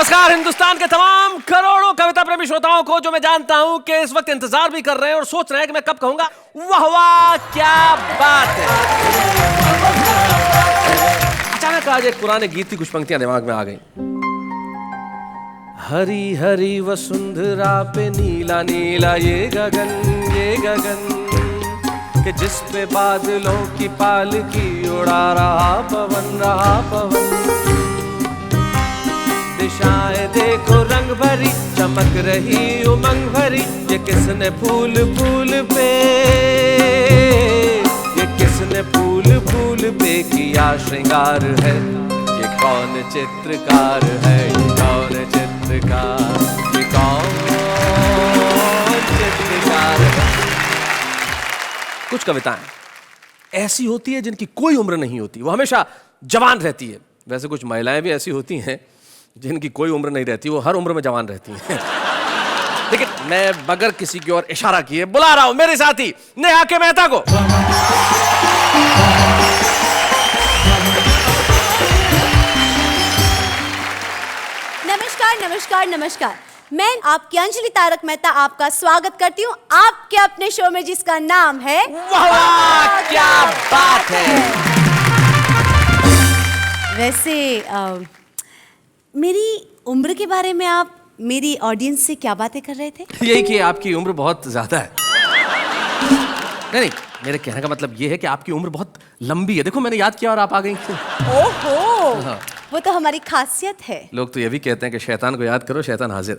नमस्कार हिंदुस्तान के तमाम करोड़ों कविता प्रेमी श्रोताओं को, जो मैं जानता हूं कि इस वक्त इंतजार भी कर रहे हैं और सोच रहे हैं कि मैं कब कहूंगा वाह वाह क्या बात है। अचानक आज एक पुराने गीत की कुछ पंक्तियां दिमाग में आ गई। हरी हरी वसुंधरा पे नीला नीला ये गगन कि जिस पे बादलों की पालकी उड़ा रहा पवन। दिशाएं देखो रंग भरी, चमक रही उमंग भरी, ये किसने फूल पे, ये किसने फूल पे किया श्रृंगार है, ये कौन चित्रकार है, ये कौन चित्रकार, ये कौन चित्रकार है। कुछ कविताएं ऐसी होती है जिनकी कोई उम्र नहीं होती, वो हमेशा जवान रहती है। वैसे कुछ महिलाएं भी ऐसी होती हैं जिनकी कोई उम्र नहीं रहती, वो हर उम्र में जवान रहती हैं। लेकिन मैं बगैर किसी की ओर इशारा किए बुला रहा हूं मेरे साथी नेहा के मेहता को। नमस्कार। मैं आपकी अंजलि तारक मेहता आपका स्वागत करती हूँ आपके अपने शो में, जिसका नाम है वाह क्या बात है। वैसे मेरी उम्र के बारे में आप मेरी ऑडियंस से क्या बातें कर रहे थे? यही कि आपकी उम्र बहुत ज्यादा है। नहीं, मेरे कहने का मतलब ये है कि आपकी उम्र बहुत लंबी है। देखो मैंने याद किया और आप आ गई। ओहो, हाँ। वो तो हमारी खासियत है। लोग तो ये भी कहते हैं कि शैतान को याद करो शैतान हाजिर।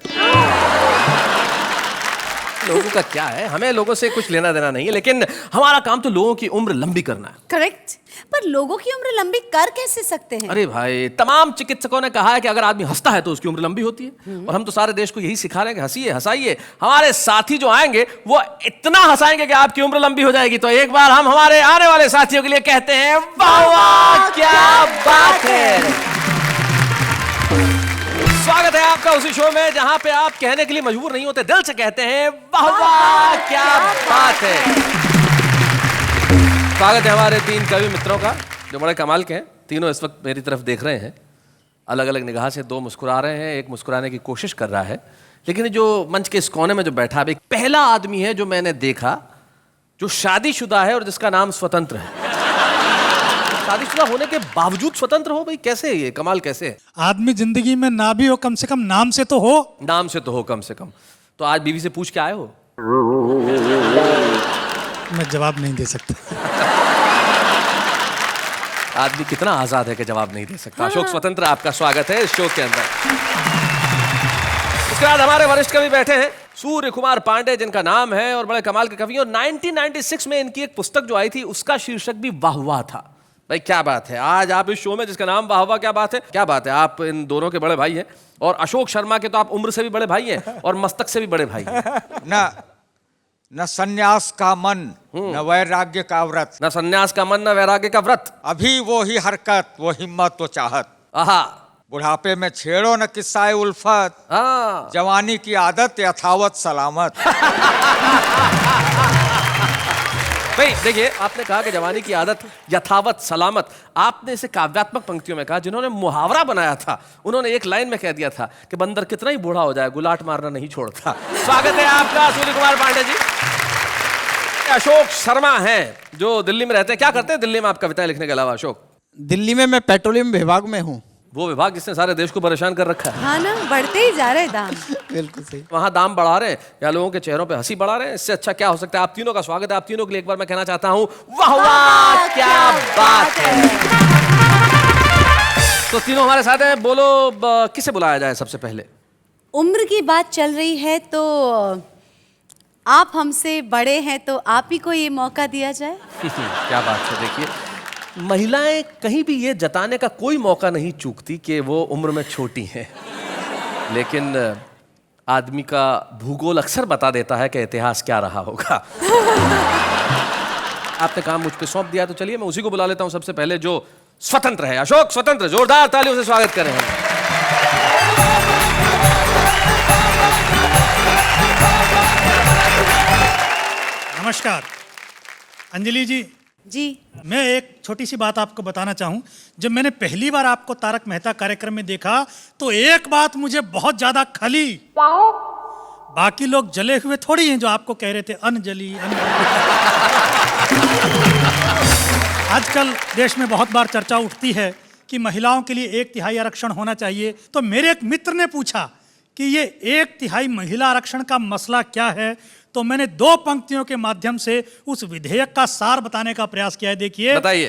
लोगों का क्या है, हमें लोगों से कुछ लेना देना नहीं है, लेकिन हमारा काम तो लोगों की उम्र लंबी करना है। करेक्ट, पर लोगों की उम्र लंबी कर कैसे सकते हैं? अरे भाई, तमाम चिकित्सकों ने कहा है कि अगर आदमी हंसता है तो उसकी उम्र लंबी होती है। और हम तो सारे देश को यही सिखा रहे हैं कि हंसिए हंसाइए। हमारे साथी जो आएंगे वो इतना हंसाएंगे कि आपकी उम्र लंबी हो जाएगी। तो एक बार हम हमारे आने वाले साथियों के लिए कहते हैं वाह वाह क्या बात है। स्वागत है आपका उसी शो में जहां पे आप कहने के लिए मजबूर नहीं होते, दिल से कहते हैं वाह वाह क्या बात है। स्वागत है हमारे तीन कवि मित्रों का जो बड़े कमाल के हैं। तीनों इस वक्त मेरी तरफ देख रहे हैं, अलग अलग निगाह से। दो मुस्कुरा रहे हैं, एक मुस्कुराने की कोशिश कर रहा है। लेकिन जो मंच के इस कोने में जो बैठा है, एक पहला आदमी है जो मैंने देखा जो शादीशुदा है और जिसका नाम स्वतंत्र है। शादीशुदा होने के बावजूद स्वतंत्र हो, भाई कैसे ये कमाल कैसे है? आदमी जिंदगी में ना भी हो, कम से कम नाम से तो हो। नाम से तो हो कम से कम। तो आज बीवी से पूछ के आए हो? मैं जवाब नहीं दे सकता। आदमी कितना आजाद है कि जवाब नहीं दे सकता। अशोक स्वतंत्र, आपका स्वागत है इस शो के अंदर। उसके बाद हमारे वरिष्ठ कवि बैठे हैं सूर्य कुमार पांडे, जिनका नाम है और बड़े कमाल के कवि। और 1996 में इनकी एक पुस्तक जो आई थी उसका शीर्षक भी वाह वाह था। भाई क्या बात है, आज आप इस शो में जिसका नाम वाह वाह क्या बात है, क्या बात है। आप इन दोनों के बड़े भाई हैं और अशोक शर्मा के तो आप उम्र से भी बड़े भाई हैं और मस्तक से भी बड़े भाई हैं। न सन्यास का मन, न वैराग्य का व्रत। न सन्यास का मन, न वैराग्य का व्रत। अभी वो ही हरकत, वो हिम्मत, वो चाहत। आहा, बुढ़ापे में छेड़ो न किस्साए उल्फत, हाँ। जवानी की आदत यथावत सलामत। भाई देखिए, आपने कहा कि जवानी की आदत यथावत सलामत। आपने इसे काव्यात्मक पंक्तियों में कहा। जिन्होंने मुहावरा बनाया था उन्होंने एक लाइन में कह दिया था कि बंदर कितना ही बूढ़ा हो जाए गुलाट मारना नहीं छोड़ता। स्वागत है आपका सूर्य कुमार पांडे जी। अशोक शर्मा हैं जो दिल्ली में रहते हैं। क्या करते हैं दिल्ली में आप कविताएं लिखने के अलावा अशोक? दिल्ली में मैं पेट्रोलियम विभाग में हूँ। वो विभाग जिसने सारे देश को परेशान कर रखा है। हाँ ना, बढ़ते ही जा रहे दाम। बिल्कुल सही। वहां दाम बढ़ा रहे हैं या लोगों के चेहरों पे हंसी बढ़ा रहे हैं? इससे अच्छा क्या हो सकता है। आप तीनों का स्वागत है। आप तीनों के लिए एक बार मैं कहना चाहता हूं वाह वाह क्या बात है। तो तीनों हमारे साथ हैं। बोलो किसे बुलाया जाए सबसे पहले? उम्र की बात चल रही है तो आप हमसे बड़े हैं तो आप ही को ये मौका दिया जाए। क्या बात है। देखिए, महिलाएं कहीं भी ये जताने का कोई मौका नहीं चूकती कि वो उम्र में छोटी हैं, लेकिन आदमी का भूगोल अक्सर बता देता है कि इतिहास क्या रहा होगा। आपने काम मुझ पे सौंप दिया तो चलिए मैं उसी को बुला लेता हूं सबसे पहले जो स्वतंत्र है। अशोक स्वतंत्र, जोरदार तालियों से स्वागत करें हम। नमस्कार अंजलि जी, जी। मैं एक छोटी सी बात आपको बताना चाहूं। जब मैंने पहली बार आपको तारक मेहता कार्यक्रम में देखा तो एक बात मुझे बहुत ज्यादा खली। बाकी लोग जले हुए थोड़ी हैं जो आपको कह रहे थे अनजली आजकल देश में बहुत बार चर्चा उठती है कि महिलाओं के लिए 1/3 आरक्षण होना चाहिए। तो मेरे एक मित्र ने पूछा कि ये 1/3 महिला आरक्षण का मसला क्या है। तो मैंने 2 पंक्तियों के माध्यम से उस विधेयक का सार बताने का प्रयास किया है। देखिए, बताइए।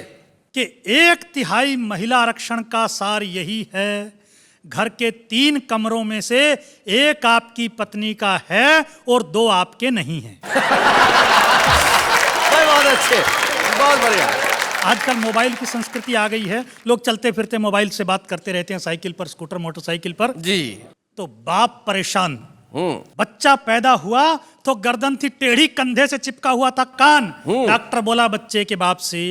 कि 1/3 महिला आरक्षण का सार यही है, घर के 3 कमरों में से 1 आपकी पत्नी का है और 2 आपके नहीं हैं। बहुत अच्छे, बहुत बढ़िया। आजकल मोबाइल की संस्कृति आ गई है, लोग चलते फिरते मोबाइल से बात करते रहते हैं, साइकिल पर, स्कूटर, मोटरसाइकिल पर। जी। तो बाप परेशान। बच्चा पैदा हुआ तो गर्दन थी टेढ़ी, कंधे से चिपका हुआ था कान। डॉक्टर बोला बच्चे के बाप से,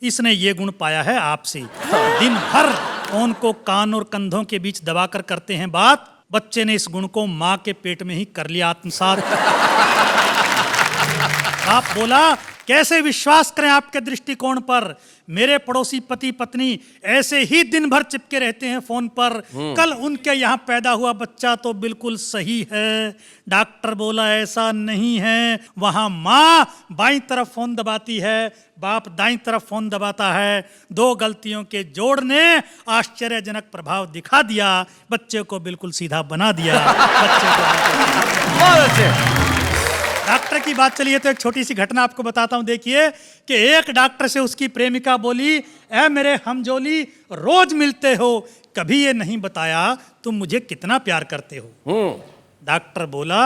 इसने ये गुण पाया है आपसे। दिन भर फोन को कान और कंधों के बीच दबाकर करते हैं बात। बच्चे ने इस गुण को माँ के पेट में ही कर लिया आत्मसात। बाप बोला कैसे विश्वास करें आपके दृष्टिकोण पर, मेरे पड़ोसी पति पत्नी ऐसे ही दिन भर चिपके रहते हैं फोन पर। कल उनके यहाँ पैदा हुआ बच्चा तो बिल्कुल सही है। डॉक्टर बोला ऐसा नहीं है, वहां माँ बाईं तरफ फोन दबाती है, बाप दाईं तरफ फोन दबाता है। 2 गलतियों के जोड़ ने आश्चर्यजनक प्रभाव दिखा दिया, बच्चे को बिल्कुल सीधा बना दिया। बच्चे को बहुत अच्छे। डॉक्टर की बात चली है तो एक छोटी सी घटना आपको बताता हूं। देखिए कि एक डॉक्टर से उसकी प्रेमिका बोली, ऐ मेरे हमजोली, रोज मिलते हो, कभी ये नहीं बताया तुम मुझे कितना प्यार करते हो। डॉक्टर बोला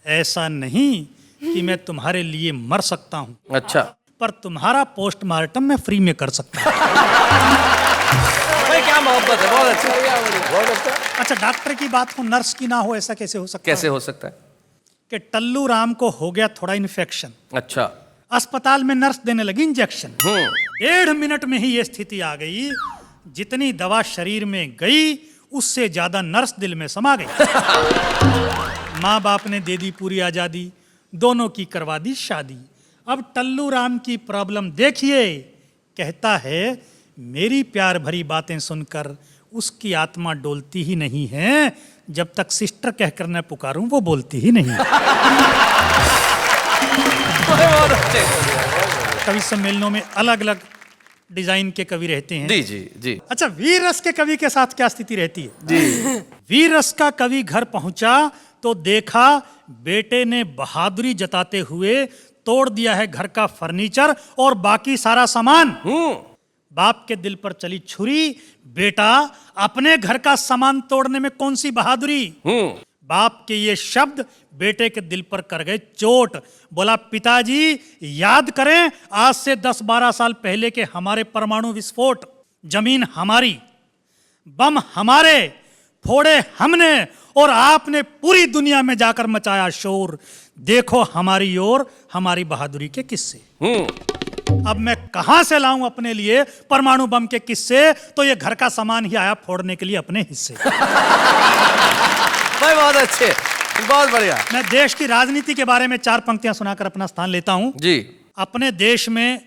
ऐसा नहीं कि मैं तुम्हारे लिए मर सकता हूं, अच्छा, पर तुम्हारा पोस्टमार्टम मैं फ्री में कर सकता हूं। भाई क्या मोहब्बत है, बहुत अच्छा, बहुत अच्छा। अच्छा, डॉक्टर की बात हो नर्स की ना हो, ऐसा कैसे हो सकता है? कैसे हो सकता है? कि टल्लू राम को हो गया थोड़ा इन्फेक्शन, अच्छा, अस्पताल में नर्स देने लगी इंजेक्शन। 1.5 मिनट में ही ये स्थिति आ गई, जितनी दवा शरीर में गई उससे ज्यादा नर्स दिल में समा गई। माँ बाप ने दे दी पूरी आजादी, दोनों की करवा दी शादी। अब टल्लू राम की प्रॉब्लम देखिए, कहता है मेरी प्यार भरी बातें सुनकर उसकी आत्मा डोलती ही नहीं है, जब तक सिस्टर कहकर न पुकारूं वो बोलती ही नहीं। कवि सम्मेलनों में अलग अलग डिजाइन के कवि रहते हैं। जी जी जी। अच्छा, वीर रस के कवि के साथ क्या स्थिति रहती है? जी। वीर रस का कवि घर पहुंचा तो देखा बेटे ने बहादुरी जताते हुए तोड़ दिया है घर का फर्नीचर और बाकी सारा सामान। बाप के दिल पर चली छुरी, बेटा अपने घर का सामान तोड़ने में कौन सी बहादुरी। बाप के ये शब्द बेटे के दिल पर कर गए चोट। बोला पिताजी याद करें आज से 10-12 साल पहले के हमारे परमाणु विस्फोट, जमीन हमारी, बम हमारे, फोड़े हमने और आपने पूरी दुनिया में जाकर मचाया शोर। देखो हमारी ओर हमारी बहादुरी के किस्से। अब मैं कहां से लाऊं अपने लिए परमाणु बम के किस्से, तो ये घर का सामान ही आया फोड़ने के लिए अपने हिस्से। भाई बहुत अच्छे, बहुत बढ़िया। मैं देश की राजनीति के बारे में 4 पंक्तियां सुनाकर अपना स्थान लेता हूं। जी। अपने देश में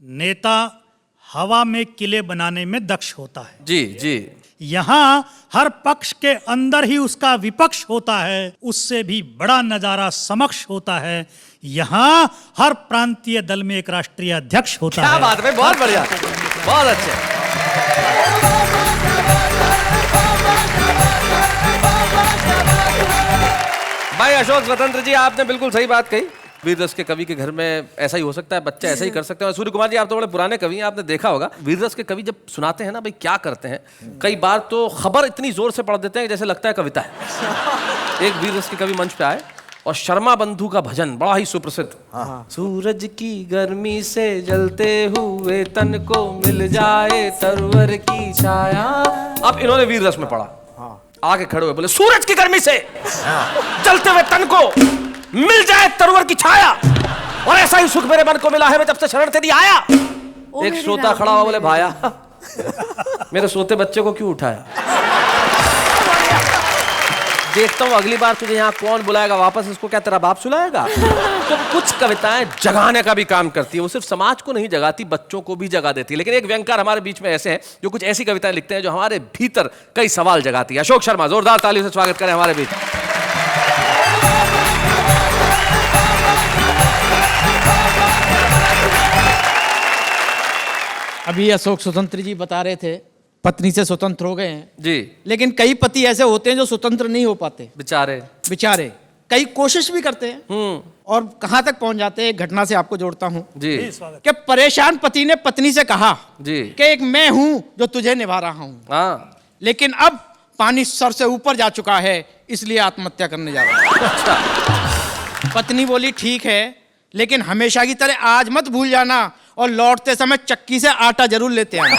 नेता हवा में किले बनाने में दक्ष होता है। जी जी। यहां हर पक्ष के अंदर ही उसका विपक्ष होता है, उससे भी बड़ा नजारा समक्ष होता है। यहां हर प्रांतीय दल में एक राष्ट्रीय अध्यक्ष होता है। क्या बात है, बहुत बढ़िया, बहुत अच्छे। भाई अशोक स्वतंत्र जी, आपने बिल्कुल सही बात कही। वीररस के कवि के घर में ऐसा ही हो सकता है, बच्चे ऐसा ही कर सकते हैं। सूर्य कुमार जी, आप तो बड़े पुराने कवि हैं, आपने देखा होगा वीररस के कवि जब सुनाते हैं ना भाई क्या करते हैं, कई बार तो खबर इतनी जोर से पढ़ देते हैं जैसे लगता है कविता है। एक वीररस के कवि मंच पे आए और शर्मा बंधु का भजन बड़ा ही सुप्रसिद्ध, सूरज की गर्मी से जलते हुए तन को मिल जाए तरवर की छाया। अब इन्होंने वीररस में पढ़ा, आगे खड़े हुए बोले सूरज की गर्मी से जलते हुए तन को मिल जाए तरवर की छाया, और ऐसा ही सुख मेरे मन को मिला है मैं जब से शरण तेरी आया। एक श्रोता खड़ा हुआ बोले भाया मेरे सोते बच्चे को क्यों उठाया। देखता हूँ अगली बार तुझे यहाँ कौन बुलाएगा वापस, इसको क्या तेरा बाप सुलाएगा? तो कुछ कविताएं जगाने का भी काम करती है, वो सिर्फ समाज को नहीं जगाती, बच्चों को भी जगा देती है। लेकिन एक व्यंगकार हमारे बीच में ऐसे हैं जो कुछ ऐसी कविताएं लिखते हैं जो हमारे भीतर कई सवाल जगाती है। अशोक शर्मा, जोरदार तालियों से स्वागत करें हमारे बीच। अभी अशोक स्वतंत्र जी बता रहे थे पत्नी से स्वतंत्र हो गए हैं जी। लेकिन कई पति ऐसे होते हैं जो स्वतंत्र नहीं हो पाते बेचारे। कई कोशिश भी करते हैं और कहां तक पहुंच जाते हैं। एक घटना से आपको जोड़ता हूं जी कि परेशान पति ने पत्नी से कहा जी कि एक मैं हूं जो तुझे निभा रहा हूं, हाँ लेकिन अब पानी सर से ऊपर जा चुका है, इसलिए आत्महत्या करने जा रहा हूं। अच्छा। पत्नी बोली ठीक है, लेकिन हमेशा की तरह आज मत भूल जाना और लौटते समय चक्की से आटा जरूर लेते आना।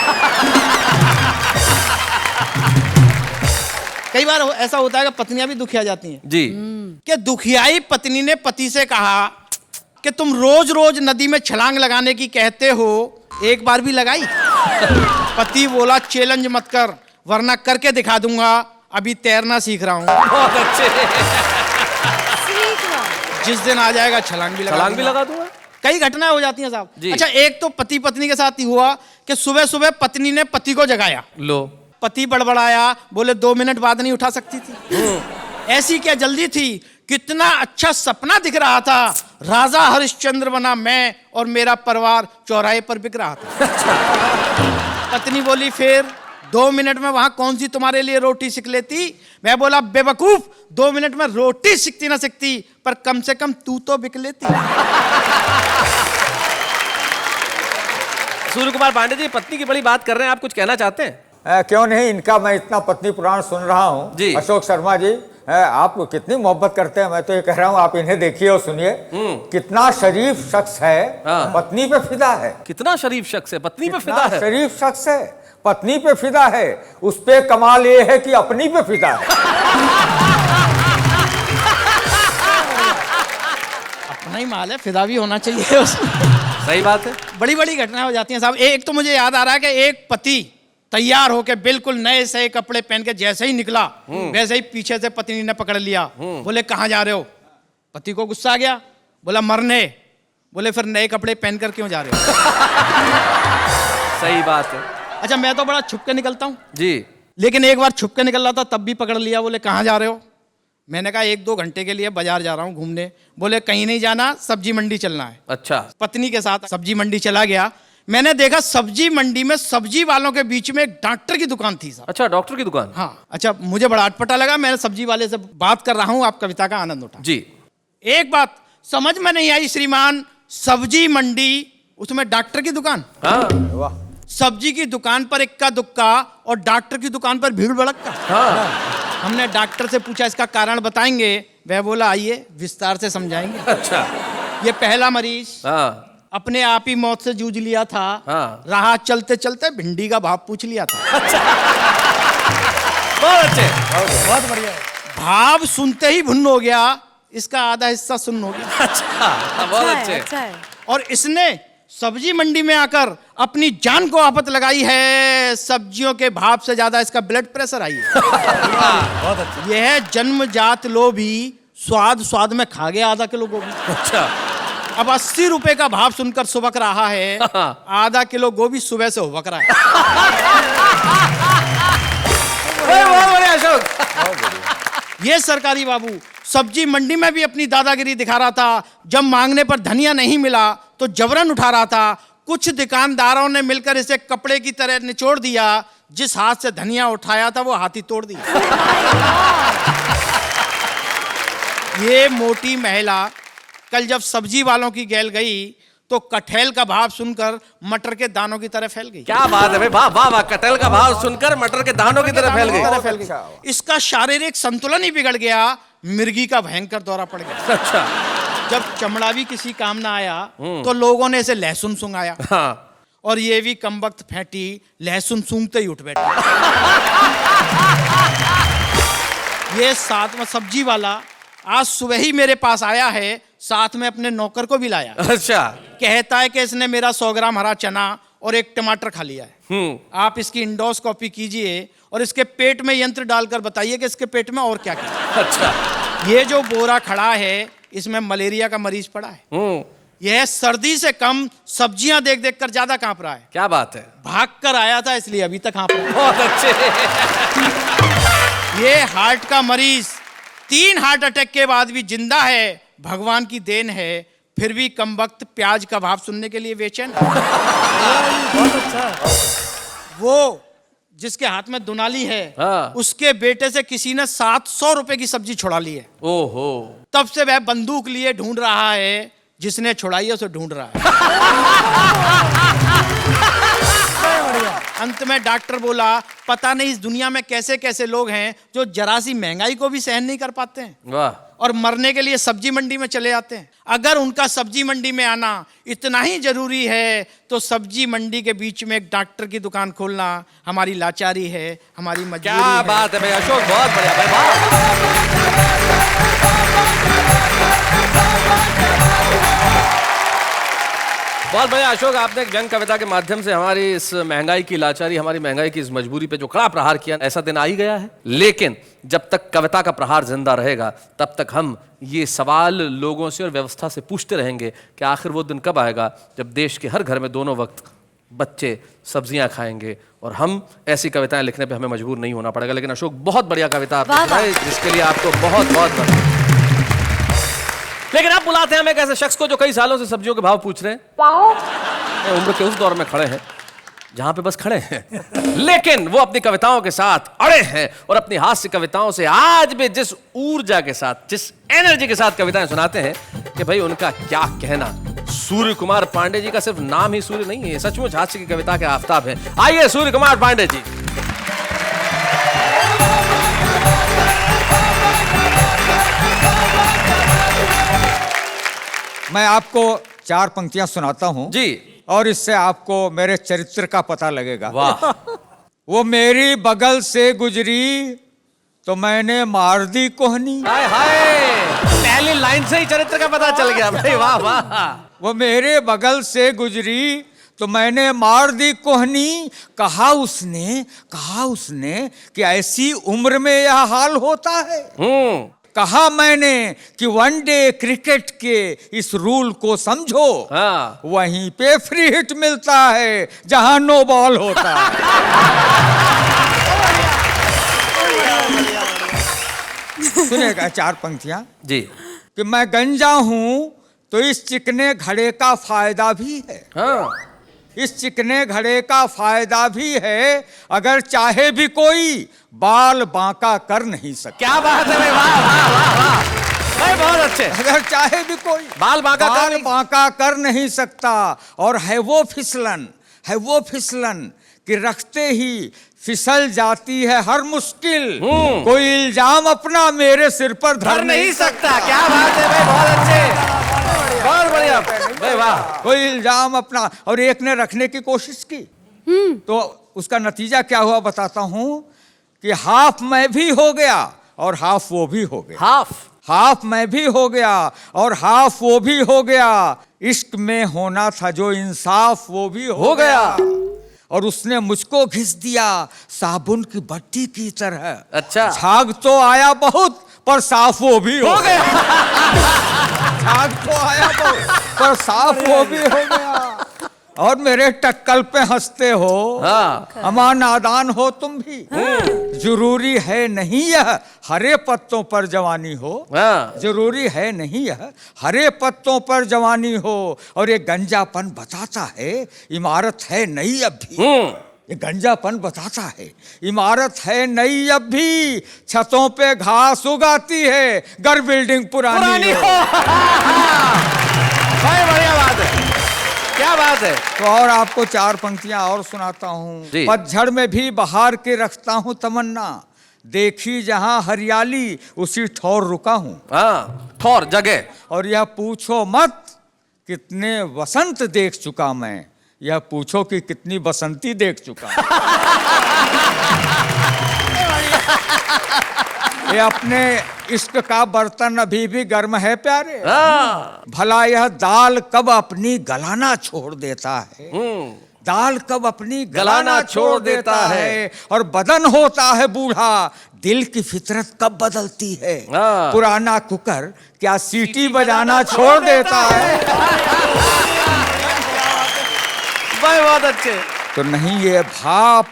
कई बार ऐसा होता है कि पत्नियां भी दुखिया जाती हैं जी। कि दुखियाई पत्नी ने पति से कहा कि तुम रोज रोज नदी में छलांग लगाने की कहते हो, एक बार भी लगाई? पति बोला चैलेंज मत कर वरना करके दिखा दूंगा, अभी तैरना सीख रहा हूं। बहुत अच्छे। जिस दिन आ जाएगा छलांग भी लगा दूंगा। कई घटनाएं हो जाती हैं साहब। जी। अच्छा, एक तो पति पत्नी के साथ ही हुआ कि सुबह सुबह पत्नी ने पति को जगाया, लो। पति बड़बड़ाया, बोले 2 मिनट बाद नहीं उठा सकती थी? ऐसी क्या जल्दी थी? कितना अच्छा सपना दिख रहा था, राजा हरिश्चंद्र बना मैं और मेरा परिवार चौराहे पर बिक रहा था। पत्नी बोली फिर 2 मिनट में वहां कौन सी तुम्हारे लिए रोटी सीख लेती? मैं बोला बेवकूफ, 2 मिनट में रोटी सीखती ना सीखती, पर कम से कम तू तो बिक लेती। सूर्य कुमार पांडे जी, पत्नी की बड़ी बात कर रहे हैं, आप कुछ कहना चाहते हैं? क्यों नहीं, इनका मैं इतना पत्नी पुराण सुन रहा जी। हूँ। अशोक शर्मा जी, आप कितनी मोहब्बत करते हैं, मैं तो ये कह रहा हूँ आप इन्हें देखिए और सुनिए। कितना शरीफ शख्स है, हाँ। पत्नी पे फिदा है। कितना शरीफ शख्स है, पत्नी पे कितना फिदा है। शरीफ शख्स है, पत्नी पे फिदा है। उस पे कमाल ये है कि अपनी पे फिदा है। अपना ही माल है, फिदा भी होना चाहिए उसमें। सही बात है। बड़ी बड़ी घटनाएं हो जाती हैं साहब। एक तो मुझे याद आ रहा है कि एक पति तैयार होके बिल्कुल नए से कपड़े पहन के जैसे ही निकला, वैसे ही पीछे से पत्नी ने पकड़ लिया। बोले कहाँ जा रहे हो? पति को गुस्सा आ गया, बोला मरने। बोले फिर नए कपड़े पहन कर क्यों जा रहे हो? सही बात है। अच्छा, मैं तो बड़ा छुप के निकलता हूँ जी। लेकिन एक बार छुप के निकल रहा था तब भी पकड़ लिया। बोले कहाँ जा रहे हो? मैंने कहा 1-2 घंटे के लिए बाजार जा रहा हूँ घूमने। बोले कहीं नहीं जाना, सब्जी मंडी चलना है। अच्छा। पत्नी के साथ सब्जी मंडी चला गया। मैंने देखा सब्जी मंडी में सब्जी वालों के बीच में एक डॉक्टर की दुकान थी साहब। अच्छा, डॉक्टर की दुकान। हाँ। अच्छा, मुझे बड़ा अटपटा लगा। मैंने सब्जी वाले से बात कर रहा हूँ, आप कविता का आनंद उठा। जी। एक बात समझ में नहीं आई श्रीमान, सब्जी मंडी उसमें डॉक्टर की दुकान। हाँ। वाह। सब्जी की दुकान पर इक्का दुक्का और डॉक्टर की दुकान पर भीड़ भड़क्का। हाँ। हमने डॉक्टर से पूछा इसका कारण बताएंगे? वह बोला आइए विस्तार से समझाएंगे। अच्छा। ये पहला मरीज हाँ। अपने आप ही मौत से जूझ लिया था। हाँ। रहा चलते चलते भिंडी का भाव पूछ लिया था। बहुत अच्छे। बहुत बढ़िया। भाव सुनते ही भुन्न हो गया, इसका आधा हिस्सा सुन्न हो गया। अच्छा, बहुत अच्छे। अच्छा है। और इसने सब्जी मंडी में आकर अपनी जान को आफत लगाई है। सब्जियों के भाव से ज्यादा इसका ब्लड प्रेशर आई है। बहुत अच्छा। यह जन्मजात लोभी स्वाद स्वाद में खा गया आधा किलो गोभी। अच्छा। अब 80 रुपए का भाव सुनकर सुबक रहा है। आधा किलो गोभी सुबह से उबक रहा है। बहुत बढ़िया अशोक। ये सरकारी बाबू सब्जी मंडी में भी अपनी दादागिरी दिखा रहा था। जब मांगने पर धनिया नहीं मिला तो जबरन उठा रहा था। कुछ दुकानदारों ने मिलकर इसे कपड़े की तरह निचोड़ दिया। जिस हाथ से धनिया उठाया था वो हाथ ही तोड़ दिया। ये मोटी महिला कल जब सब्जी वालों की गैल गई तो कटहल का भाव सुनकर मटर के दानों की तरह फैल गई। क्या बात है भाई, वाह वाह वाह। कटहल का भाव सुनकर मटर के दानों की तरह फैल गई। इसका शारीरिक संतुलन ही बिगड़ गया। मिर्गी का भयंकर दौरा पड़ गया। अच्छा। जब चमड़ा भी किसी काम ना आया तो लोगों ने इसे लहसुन सूंघाया। हाँ। और ये भी कमबख्त फैंटी लहसुन सूंघते ही उठ बैठी। ये साथ में सब्जी वाला आज सुबह ही मेरे पास आया है, साथ में अपने नौकर को भी लाया। अच्छा। कहता है कि इसने मेरा 100 ग्राम हरा चना और 1 टमाटर खा लिया है। आप इसकी इंडोस्कोपी कीजिए और इसके पेट में यंत्र डालकर बताइए कि इसके पेट में और क्या क्या है। अच्छा। ये जो बोरा खड़ा है इसमें मलेरिया का मरीज पड़ा है। यह सर्दी से कम सब्जियां देख देख कर ज्यादा कांप रहा है। क्या बात है। भाग कर आया था इसलिए अभी तक कांप रहा है। बहुत अच्छे। ये हार्ट का मरीज 3 हार्ट अटैक के बाद भी जिंदा है, भगवान की देन है। फिर भी कम वक्त प्याज का भाव सुनने के लिए बेचैन। बहुत अच्छा। वो जिसके हाथ में दुनाली है, हाँ। उसके बेटे से किसी ने 700 रुपए की सब्जी छुड़ा ली है। ओहो। तब से वह बंदूक लिए ढूंढ रहा है, जिसने छुड़ाई है उसे ढूंढ रहा है। अंत में डॉक्टर बोला, पता नहीं इस दुनिया में कैसे कैसे लोग हैं जो जरा सी महंगाई को भी सहन नहीं कर पाते हैं वाह। और मरने के लिए सब्जी मंडी में चले आते हैं। अगर उनका सब्जी मंडी में आना इतना ही जरूरी है तो सब्जी मंडी के बीच में एक डॉक्टर की दुकान खोलना हमारी लाचारी है, हमारी मजबूरी क्या है। बात है भाई अशोक, बहुत बढ़िया भाई, वाह। बहुत बढ़िया अशोक, आपने एक व्यंग कविता के माध्यम से हमारी इस महंगाई की लाचारी, हमारी महंगाई की इस मजबूरी पे जो कड़ा प्रहार किया। ऐसा दिन आ ही गया है, लेकिन जब तक कविता का प्रहार जिंदा रहेगा तब तक हम ये सवाल लोगों से और व्यवस्था से पूछते रहेंगे कि आखिर वो दिन कब आएगा जब देश के हर घर में दोनों वक्त बच्चे सब्जियां खाएंगे और हम ऐसी कविताएं लिखने पे हमें मजबूर नहीं होना पड़ेगा। लेकिन अशोक, बहुत बढ़िया कविता आपने सुनाई, जिसके लिए आपको बहुत बहुत बधाई। लेकिन आप बुलाते हैं हम एक ऐसे शख्स को जो कई सालों से सब्जियों के भाव पूछ रहे हैं, उम्र के उस दौर में खड़े हैं जहां पे बस खड़े हैं, लेकिन वो अपनी कविताओं के साथ अड़े हैं और अपनी हास्य कविताओं से आज भी जिस ऊर्जा के साथ, जिस एनर्जी के साथ कविताएं सुनाते हैं कि भाई उनका क्या कहना। सूर्य कुमार पांडे जी का सिर्फ नाम ही सूर्य नहीं है, सचमुच हास्य की कविता के आफताब हैं। आइए सूर्य कुमार पांडे जी। मैं आपको 4 पंक्तियां सुनाता हूं जी। और इससे आपको मेरे चरित्र का पता लगेगा। वाह। वो मेरी बगल से गुजरी तो मैंने मार दी कोहनी। हाय हाय, पहली लाइन से ही चरित्र का पता चल गया भाई, वाह वाह। वो मेरे बगल से गुजरी तो मैंने मार दी कोहनी। कहा उसने कि ऐसी उम्र में यह हाल होता है। कहा मैंने कि वनडे क्रिकेट के इस रूल को समझो। हाँ। वहीं पे फ्री हिट मिलता है जहां नो बॉल होता है। सुनिएगा 4 पंक्तियां जी। कि मैं गंजा हूं तो इस चिकने घड़े का फायदा भी है। हाँ। इस चिकने घड़े का फायदा भी है, अगर चाहे भी कोई बाल बांका कर नहीं सकता। क्या बात है भाई, वाह वाह वाह वाह भाई, बहुत अच्छे। अगर चाहे भी कोई बाल बांका कर नहीं सकता। और है वो फिसलन कि रखते ही फिसल जाती है हर मुश्किल। कोई इल्जाम अपना मेरे सिर पर धर नहीं सकता। क्या बात है भाई, बहुत अच्छे, बहुत बढ़िया भाई, वाह। कोई इल्जाम अपना। और एक ने रखने की कोशिश की तो उसका नतीजा क्या हुआ बताता हूं कि हाफ मैं भी हो गया और हाफ वो भी हो गया। हाफ मैं भी हो गया और हाफ वो भी हो गया। इश्क में होना था जो इंसाफ वो भी हो गया। और उसने मुझको घिस दिया साबुन की बट्टी की तरह। अच्छा। झाग तो आया बहुत पर साफ वो भी हो गया। झाग तो आया बहुत पर साफ वो भी हो गया। और मेरे टक्कल पे हंसते हो। हाँ। अमा नादान हो तुम भी। जरूरी है नहीं यह हरे पत्तों पर जवानी हो। हाँ। जरूरी है नहीं यह हरे पत्तों पर जवानी हो। और ये गंजापन बताता है इमारत है नई अब भी। ये गंजापन बताता है इमारत है नई अब भी। छतों पे घास उगाती है घर बिल्डिंग पुरानी हो। भाई बढ़िया बात है, क्या बात है। तो और आपको 4 पंक्तियां और सुनाता हूँ। पतझड़ में भी बहार के रखता हूँ तमन्ना। देखी जहां हरियाली उसी ठौर रुका हूँ। हाँ, ठौर जगह। और यह पूछो मत कितने वसंत देख चुका मैं। यह पूछो कि कितनी बसंती देख चुका। ये अपने इश्क का बर्तन अभी भी गर्म है प्यारे। भला यह दाल कब अपनी गलाना छोड़ देता है। दाल कब अपनी गलाना छोड़ देता है, और बदन होता है बूढ़ा, दिल की फितरत कब बदलती है। पुराना कुकर क्या सीटी बजाना छोड़ देता है। भाई बहुत अच्छे। तो नहीं ये भाप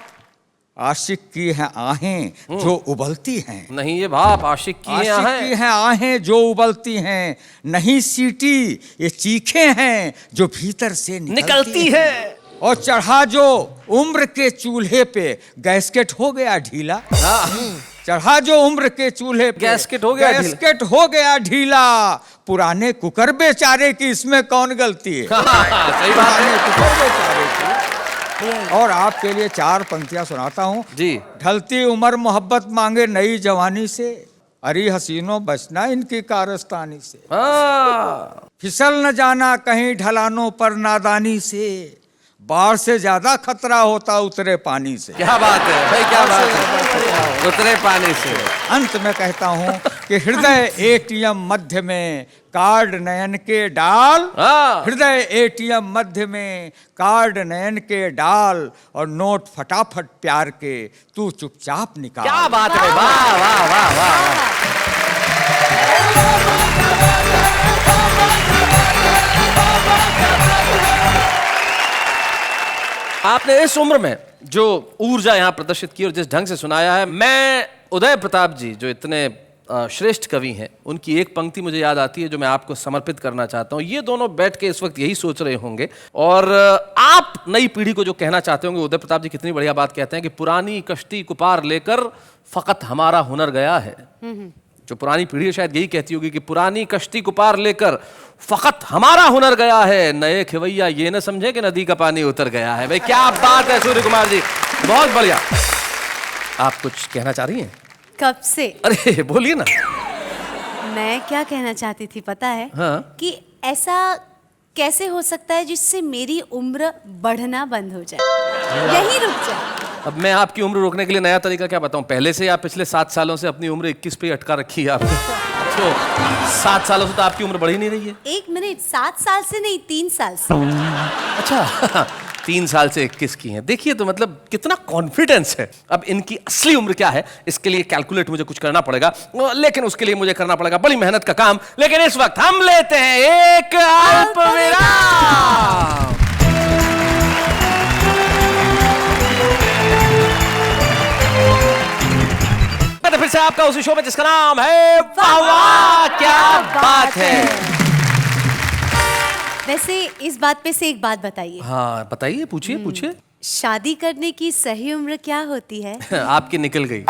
आशिक की हैं आहें जो उबलती हैं, नहीं ये भाप आशिक की आशिक की हैं आहें जो उबलती हैं, नहीं सीटी ये चीखें हैं जो भीतर से निकलती है। और चढ़ा जो उम्र के चूल्हे पे गैस्केट हो गया ढीला। चढ़ा जो उम्र के चूल्हे पे गैस्केट हो गया गैस्केट हो गया ढीला, पुराने कुकर बेचारे की इसमें कौन गलती है। सही बात है। कुकर बेचारे की। और आपके लिए 4 पंक्तियां सुनाता हूँ जी। ढलती उम्र मोहब्बत मांगे नई जवानी से, अरे हसीनों बचना इनकी कारस्तानी से। फिसल न जाना कहीं ढलानों पर नादानी से, बाढ़ से ज्यादा खतरा होता उतरे पानी से। क्या बात है भाई, क्या बात है, उतरे पानी से। अंत में कहता हूँ कि हृदय एटीएम मध्य में कार्ड नयन के डाल, हृदय एटीएम मध्य में कार्ड नयन के डाल, और नोट फटाफट प्यार के तू चुपचाप निकाल। क्या बात है, वाह वाह वाह वाह। आपने इस उम्र में जो ऊर्जा यहाँ प्रदर्शित की और जिस ढंग से सुनाया है, मैं उदय प्रताप जी जो इतने श्रेष्ठ कवि हैं, उनकी एक पंक्ति मुझे याद आती है जो मैं आपको समर्पित करना चाहता हूँ। ये दोनों बैठ के इस वक्त यही सोच रहे होंगे, और आप नई पीढ़ी को जो कहना चाहते होंगे, उदय प्रताप जी कितनी बढ़िया बात कहते हैं कि पुरानी कश्ती को पार लेकर फकत हमारा हुनर गया है। जो पुरानी पीढ़ी शायद यही कहती होगी कि पुरानी कश्ती को पार लेकर फकत हमारा हुनर गया है, नए खिवैया ये न समझे कि नदी का पानी उतर गया है। भाई क्या बात है सूर्य कुमार जी, बहुत बढ़िया। आप कुछ कहना चाह रही हैं? कब से? अरे बोलिए ना। मैं क्या कहना चाहती थी पता है? हाँ। कि ऐसा कैसे हो सकता है जिससे मेरी उम्र बढ़ना बंद हो जाए, यही रुक जाए। अब मैं आपकी उम्र रोकने के लिए नया तरीका क्या बताऊं? पहले से या पिछले 7 सालों से अपनी उम्र 21 पे अटका रखी है आपने। तो 7 सालों से तो आपकी उम्र बढ़ ही नहीं रही है। 1 मिनट, 7 साल से नहीं, 3 साल से। अच्छा 3 साल से 21 की हैं। देखिए तो मतलब कितना कॉन्फिडेंस है। अब इनकी असली उम्र क्या है, इसके लिए कैलकुलेट मुझे कुछ करना पड़ेगा, लेकिन उसके लिए मुझे करना पड़ेगा बड़ी मेहनत का काम। लेकिन इस वक्त हम लेते हैं एक अल्प विराम। फिर से आपका उसी शो में जिसका नाम है वाह वाह क्या बात है। वैसे इस बात पे से एक बात बताइए। हाँ बताइए, पूछिए पूछिए। शादी करने की सही उम्र क्या होती है? आपकी निकल गई।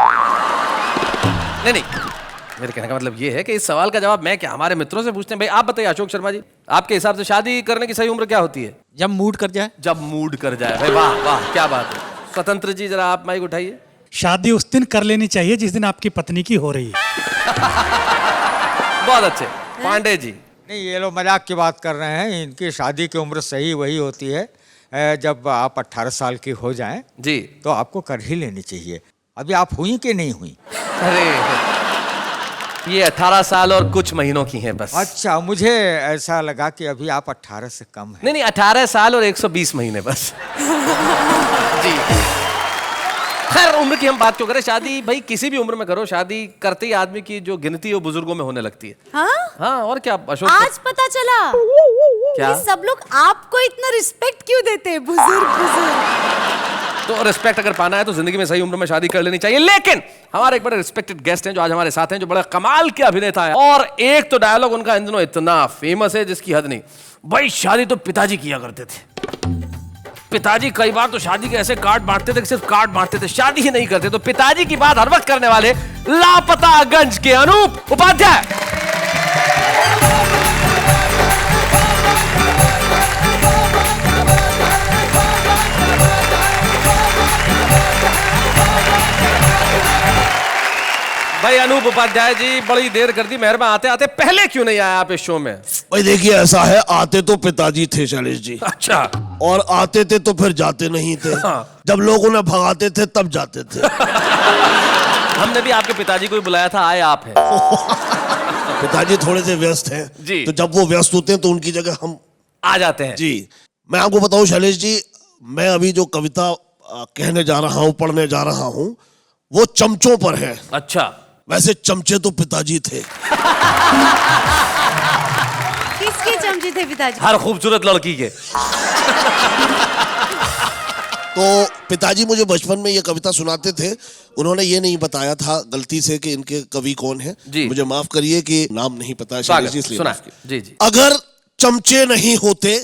नहीं, मेरे कहने का मतलब ये है कि इस सवाल का जवाब मैं क्या हमारे मित्रों से पूछते हैं। भाई आप बताइए अशोक शर्मा जी, आपके हिसाब से शादी करने की सही उम्र क्या होती है? जब मूड कर जाए। जब मूड कर जाए। भाई वाह वाह क्या बात है। स्वतंत्र जी जरा आप माइक उठाइए। शादी उस दिन कर लेनी चाहिए जिस दिन आपकी पत्नी की हो रही है। बहुत अच्छे। पांडे जी। नहीं, ये लोग मजाक की बात कर रहे हैं। इनकी शादी की उम्र सही वही होती है जब आप 18 साल की हो जाएं जी, तो आपको कर ही लेनी चाहिए। अभी आप हुई कि नहीं हुई? अरे ये 18 साल और कुछ महीनों की हैं बस। अच्छा, मुझे ऐसा लगा कि अभी आप 18 से कम हैं। नहीं 18 साल और 120 महीने बस। जी खैर उम्र की हम बात क्यों करें, शादी भाई किसी भी उम्र में करो, शादी करते ही आदमी की जो गिनती है वो बुजुर्गों में होने लगती है। हाँ और क्या अशोक? आज पता चला क्या कि सब लोग आपको इतना रिस्पेक्ट क्यों देते हैं, बुजुर्ग। तो रिस्पेक्ट अगर पाना है तो जिंदगी में सही उम्र में शादी कर लेनी चाहिए। लेकिन हमारे एक बड़े रिस्पेक्टेड गेस्ट हैं जो आज हमारे साथ हैं, जो बड़ा कमाल के अभिनेता है, और एक तो डायलॉग उनका इन दिनों इतना फेमस है जिसकी हद नहीं। भाई शादी तो पिताजी किया करते थे। पिताजी कई बार तो शादी के ऐसे कार्ड बांटते थे कि सिर्फ कार्ड बांटते थे, शादी ही नहीं करते। तो पिताजी की बात हर वक्त करने वाले लापतागंज के अनूप उपाध्याय। भाई अनूप उपाध्याय जी बड़ी देर कर दी, मेहरबान आते आते पहले क्यों नहीं आया आप इस शो में? भाई देखिए ऐसा है, आते तो पिताजी थे शैलेश जी। अच्छा। और आते थे तो फिर जाते नहीं थे। हाँ। जब लोग उन्हें भगाते थे तब जाते थे। हमने भी आपके पिताजी को ही बुलाया था, आए आप हैं। पिताजी थोड़े से व्यस्त हैं जी। तो जब वो व्यस्त होते हैं तो उनकी जगह हम आ जाते हैं। जी। मैं आपको बताऊं शैलेश जी, मैं अभी जो कविता कहने जा रहा हूँ, पढ़ने जा रहा हूँ, वो चमचों पर है। अच्छा, वैसे चमचे तो पिताजी थे। किसके चमचे थे पिताजी? हर खूबसूरत लड़की के। तो पिताजी मुझे बचपन में ये कविता सुनाते थे। उन्होंने ये नहीं बताया था गलती से कि इनके कवि कौन है। जी। मुझे माफ करिए कि नाम नहीं पता शैलेश जी, इसलिए सुना। माफ कीजिए। जी जी। अगर चमचे नहीं होते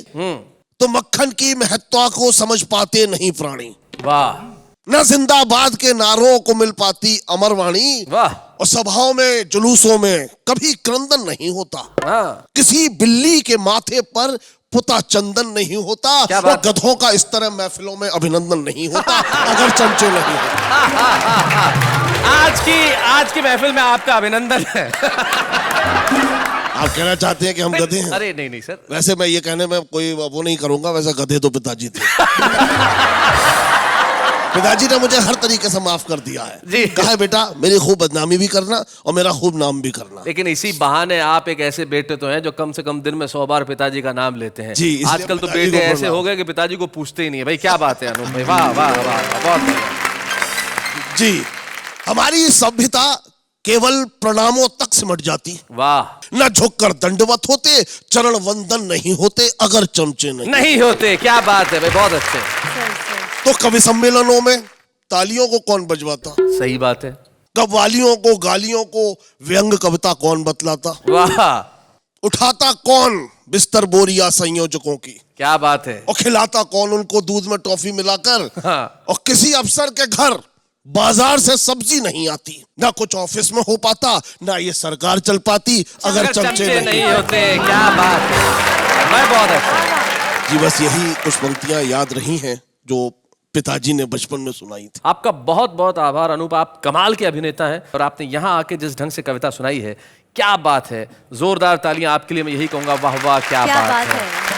तो मक्खन की महत्ता को समझ पाते नहीं प्राणी। वाह न जिंदाबाद के नारों को मिल पाती अमर वाणी। वाह। और सभाओं में जुलूसों में कभी क्रंदन नहीं होता। हाँ। किसी बिल्ली के माथे पर पुता चंदन नहीं होता। क्या और बात? गधों का इस तरह महफिलों में अभिनंदन नहीं होता अगर चमचे नहीं होते। आज की महफिल में आपका अभिनंदन है। आप कहना चाहते हैं कि हम गधे हैं? अरे नहीं नहीं सर। वैसे मैं ये कहने में कोई वो नहीं करूंगा, वैसे गधे तो पिताजी थे। पिताजी ने मुझे हर तरीके से माफ कर दिया है। जी। कहा है बेटा मेरी खूब बदनामी भी करना और मेरा खूब नाम भी करना। लेकिन इसी बहाने आप एक ऐसे बेटे तो हैं जो कम से कम दिन में 100 बार पिताजी का नाम लेते हैं। जी, इसलिए आजकल तो पिताजी बेटे को ऐसे प्रणाम। हो गए कि पिताजी को पूछते ही नहीं है। भाई क्या बात है अनूप भाई, वाह वाह वाह, बहुत बढ़िया। जी, हमारी सभ्यता केवल प्रणामों तक सिमट जाती। वाह। न झुककर दंडवत होते, चरण वंदन नहीं होते अगर चमचे नहीं होते। क्या बात है भाई, बहुत अच्छे। तो कवि सम्मेलनों में तालियों को कौन बजवाता? सही बात है। कव्वालियों को, गालियों को व्यंग कविता कौन बतलाता? वाह। उठाता कौन बिस्तर बोरिया संयोजकों की? क्या बात है। और खिलाता कौन उनको दूध में टॉफी मिलाकर? हाँ। और किसी अफसर के घर बाजार से सब्जी नहीं आती, ना कुछ ऑफिस में हो पाता, ना ये सरकार चल पाती अगर चमचे नहीं होते। क्या बात है भाई, बहुत अच्छा। जी, बस यही कुछ पंक्तियां याद रही हैं जो पिताजी ने बचपन में सुनाई थी। आपका बहुत बहुत आभार अनूप, आप कमाल के अभिनेता हैं और आपने यहाँ आके जिस ढंग से कविता सुनाई है, क्या बात है। जोरदार तालियां आपके लिए, मैं यही कहूंगा। वाह वाह, क्या बात है।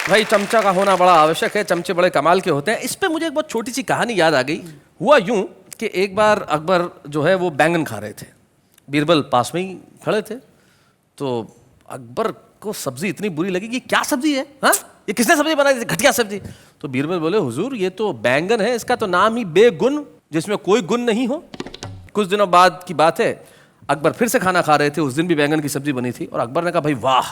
भाई चमचा का होना बड़ा आवश्यक है, चमचे बड़े कमाल के होते हैं। इस पे मुझे एक बहुत छोटी सी कहानी याद आ गई। हुआ यूं कि एक बार अकबर जो है वो बैंगन खा रहे थे, बीरबल पास में ही खड़े थे। तो अकबर को सब्जी इतनी बुरी लगी कि क्या सब्जी है, हाँ ये किसने सब्जी बनाई, घटिया सब्जी। तो बीरबल बोले हुजूर ये तो बैंगन है, इसका तो नाम ही बेगुन, जिसमें कोई गुण नहीं हो। कुछ दिनों बाद की बात है, अकबर फिर से खाना खा रहे थे, उस दिन भी बैंगन की सब्जी बनी थी। और अकबर ने कहा भाई वाह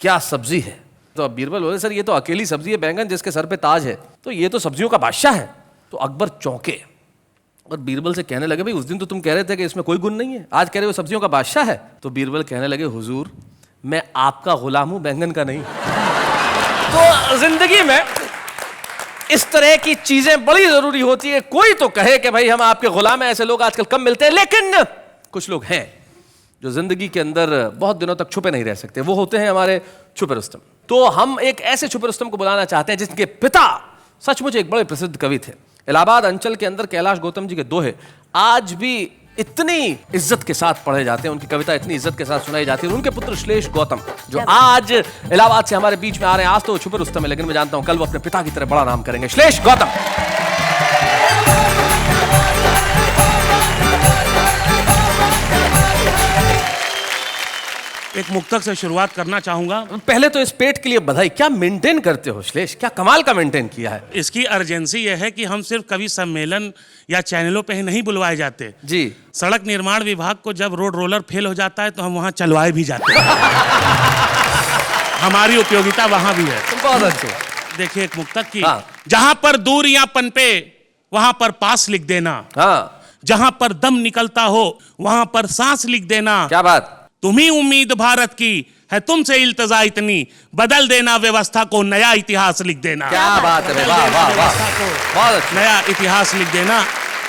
क्या सब्जी है। तो अब बीरबल बोले सर ये तो अकेली सब्जी है बैंगन, जिसके सर पे ताज है, तो ये तो सब्जियों का बादशाह है। तो अकबर चौंके और बीरबल से कहने लगे भाई उस दिन तो तुम कह रहे थे कि इसमें कोई गुण नहीं है, आज कह रहे हो सब्जियों का बादशाह है। तो बीरबल कहने लगे हुजूर मैं आपका गुलाम हूं, बैंगन का नहीं। तो जिंदगी में इस तरह की चीजें बड़ी जरूरी होती है। कोई तो कहे कि भाई हम आपके गुलाम हैं, ऐसे लोग आजकल कम मिलते हैं, लेकिन कुछ लोग हैं जो जिंदगी के अंदर बहुत दिनों तक छुपे नहीं रह सकते। वो होते हैं हमारे छुपे रुस्तम। तो हम एक ऐसे छुपे रुस्तम को बुलाना चाहते हैं जिनके पिता सचमुच एक बड़े प्रसिद्ध कवि थे। इलाहाबाद अंचल के अंदर कैलाश गौतम जी के दोहे आज भी इतनी इज्जत के साथ पढ़े जाते हैं, उनकी कविता इतनी इज्जत के साथ सुनाई जाती है। उनके पुत्र श्लेष गौतम जो आज इलाहाबाद से हमारे बीच में आ रहे हैं, आज तो छुपे रुस्तम है, लेकिन मैं जानता हूं कल वो अपने पिता की तरह बड़ा नाम करेंगे। श्लेष गौतम। एक मुक्तक से शुरुआत करना चाहूंगा। पहले तो इस पेट के लिए बधाई, क्या मेंटेन करते हो श्लेष, क्या कमाल का मेंटेन किया है। इसकी अर्जेंसी यह है कि हम सिर्फ कवि सम्मेलन या चैनलों पे ही नहीं बुलवाए जाते जी। सड़क निर्माण विभाग को जब रोड रोलर फेल हो जाता है तो हम वहां चलवाए भी जाते हैं। हमारी उपयोगिता वहां भी है। बहुत अच्छे। देखिए एक मुक्तक की, हाँ। जहां पर दूरियां पनपे वहां पर पास लिख देना, हाँ जहां पर दम निकलता हो वहां पर सांस लिख देना। क्या बात। तुम्ही उम्मीद भारत की है, तुमसे इल्तजा इतनी, बदल देना व्यवस्था को, नया इतिहास लिख देना। क्या बात है, वाह वाह वाह, बहुत अच्छा। नया इतिहास लिख देना।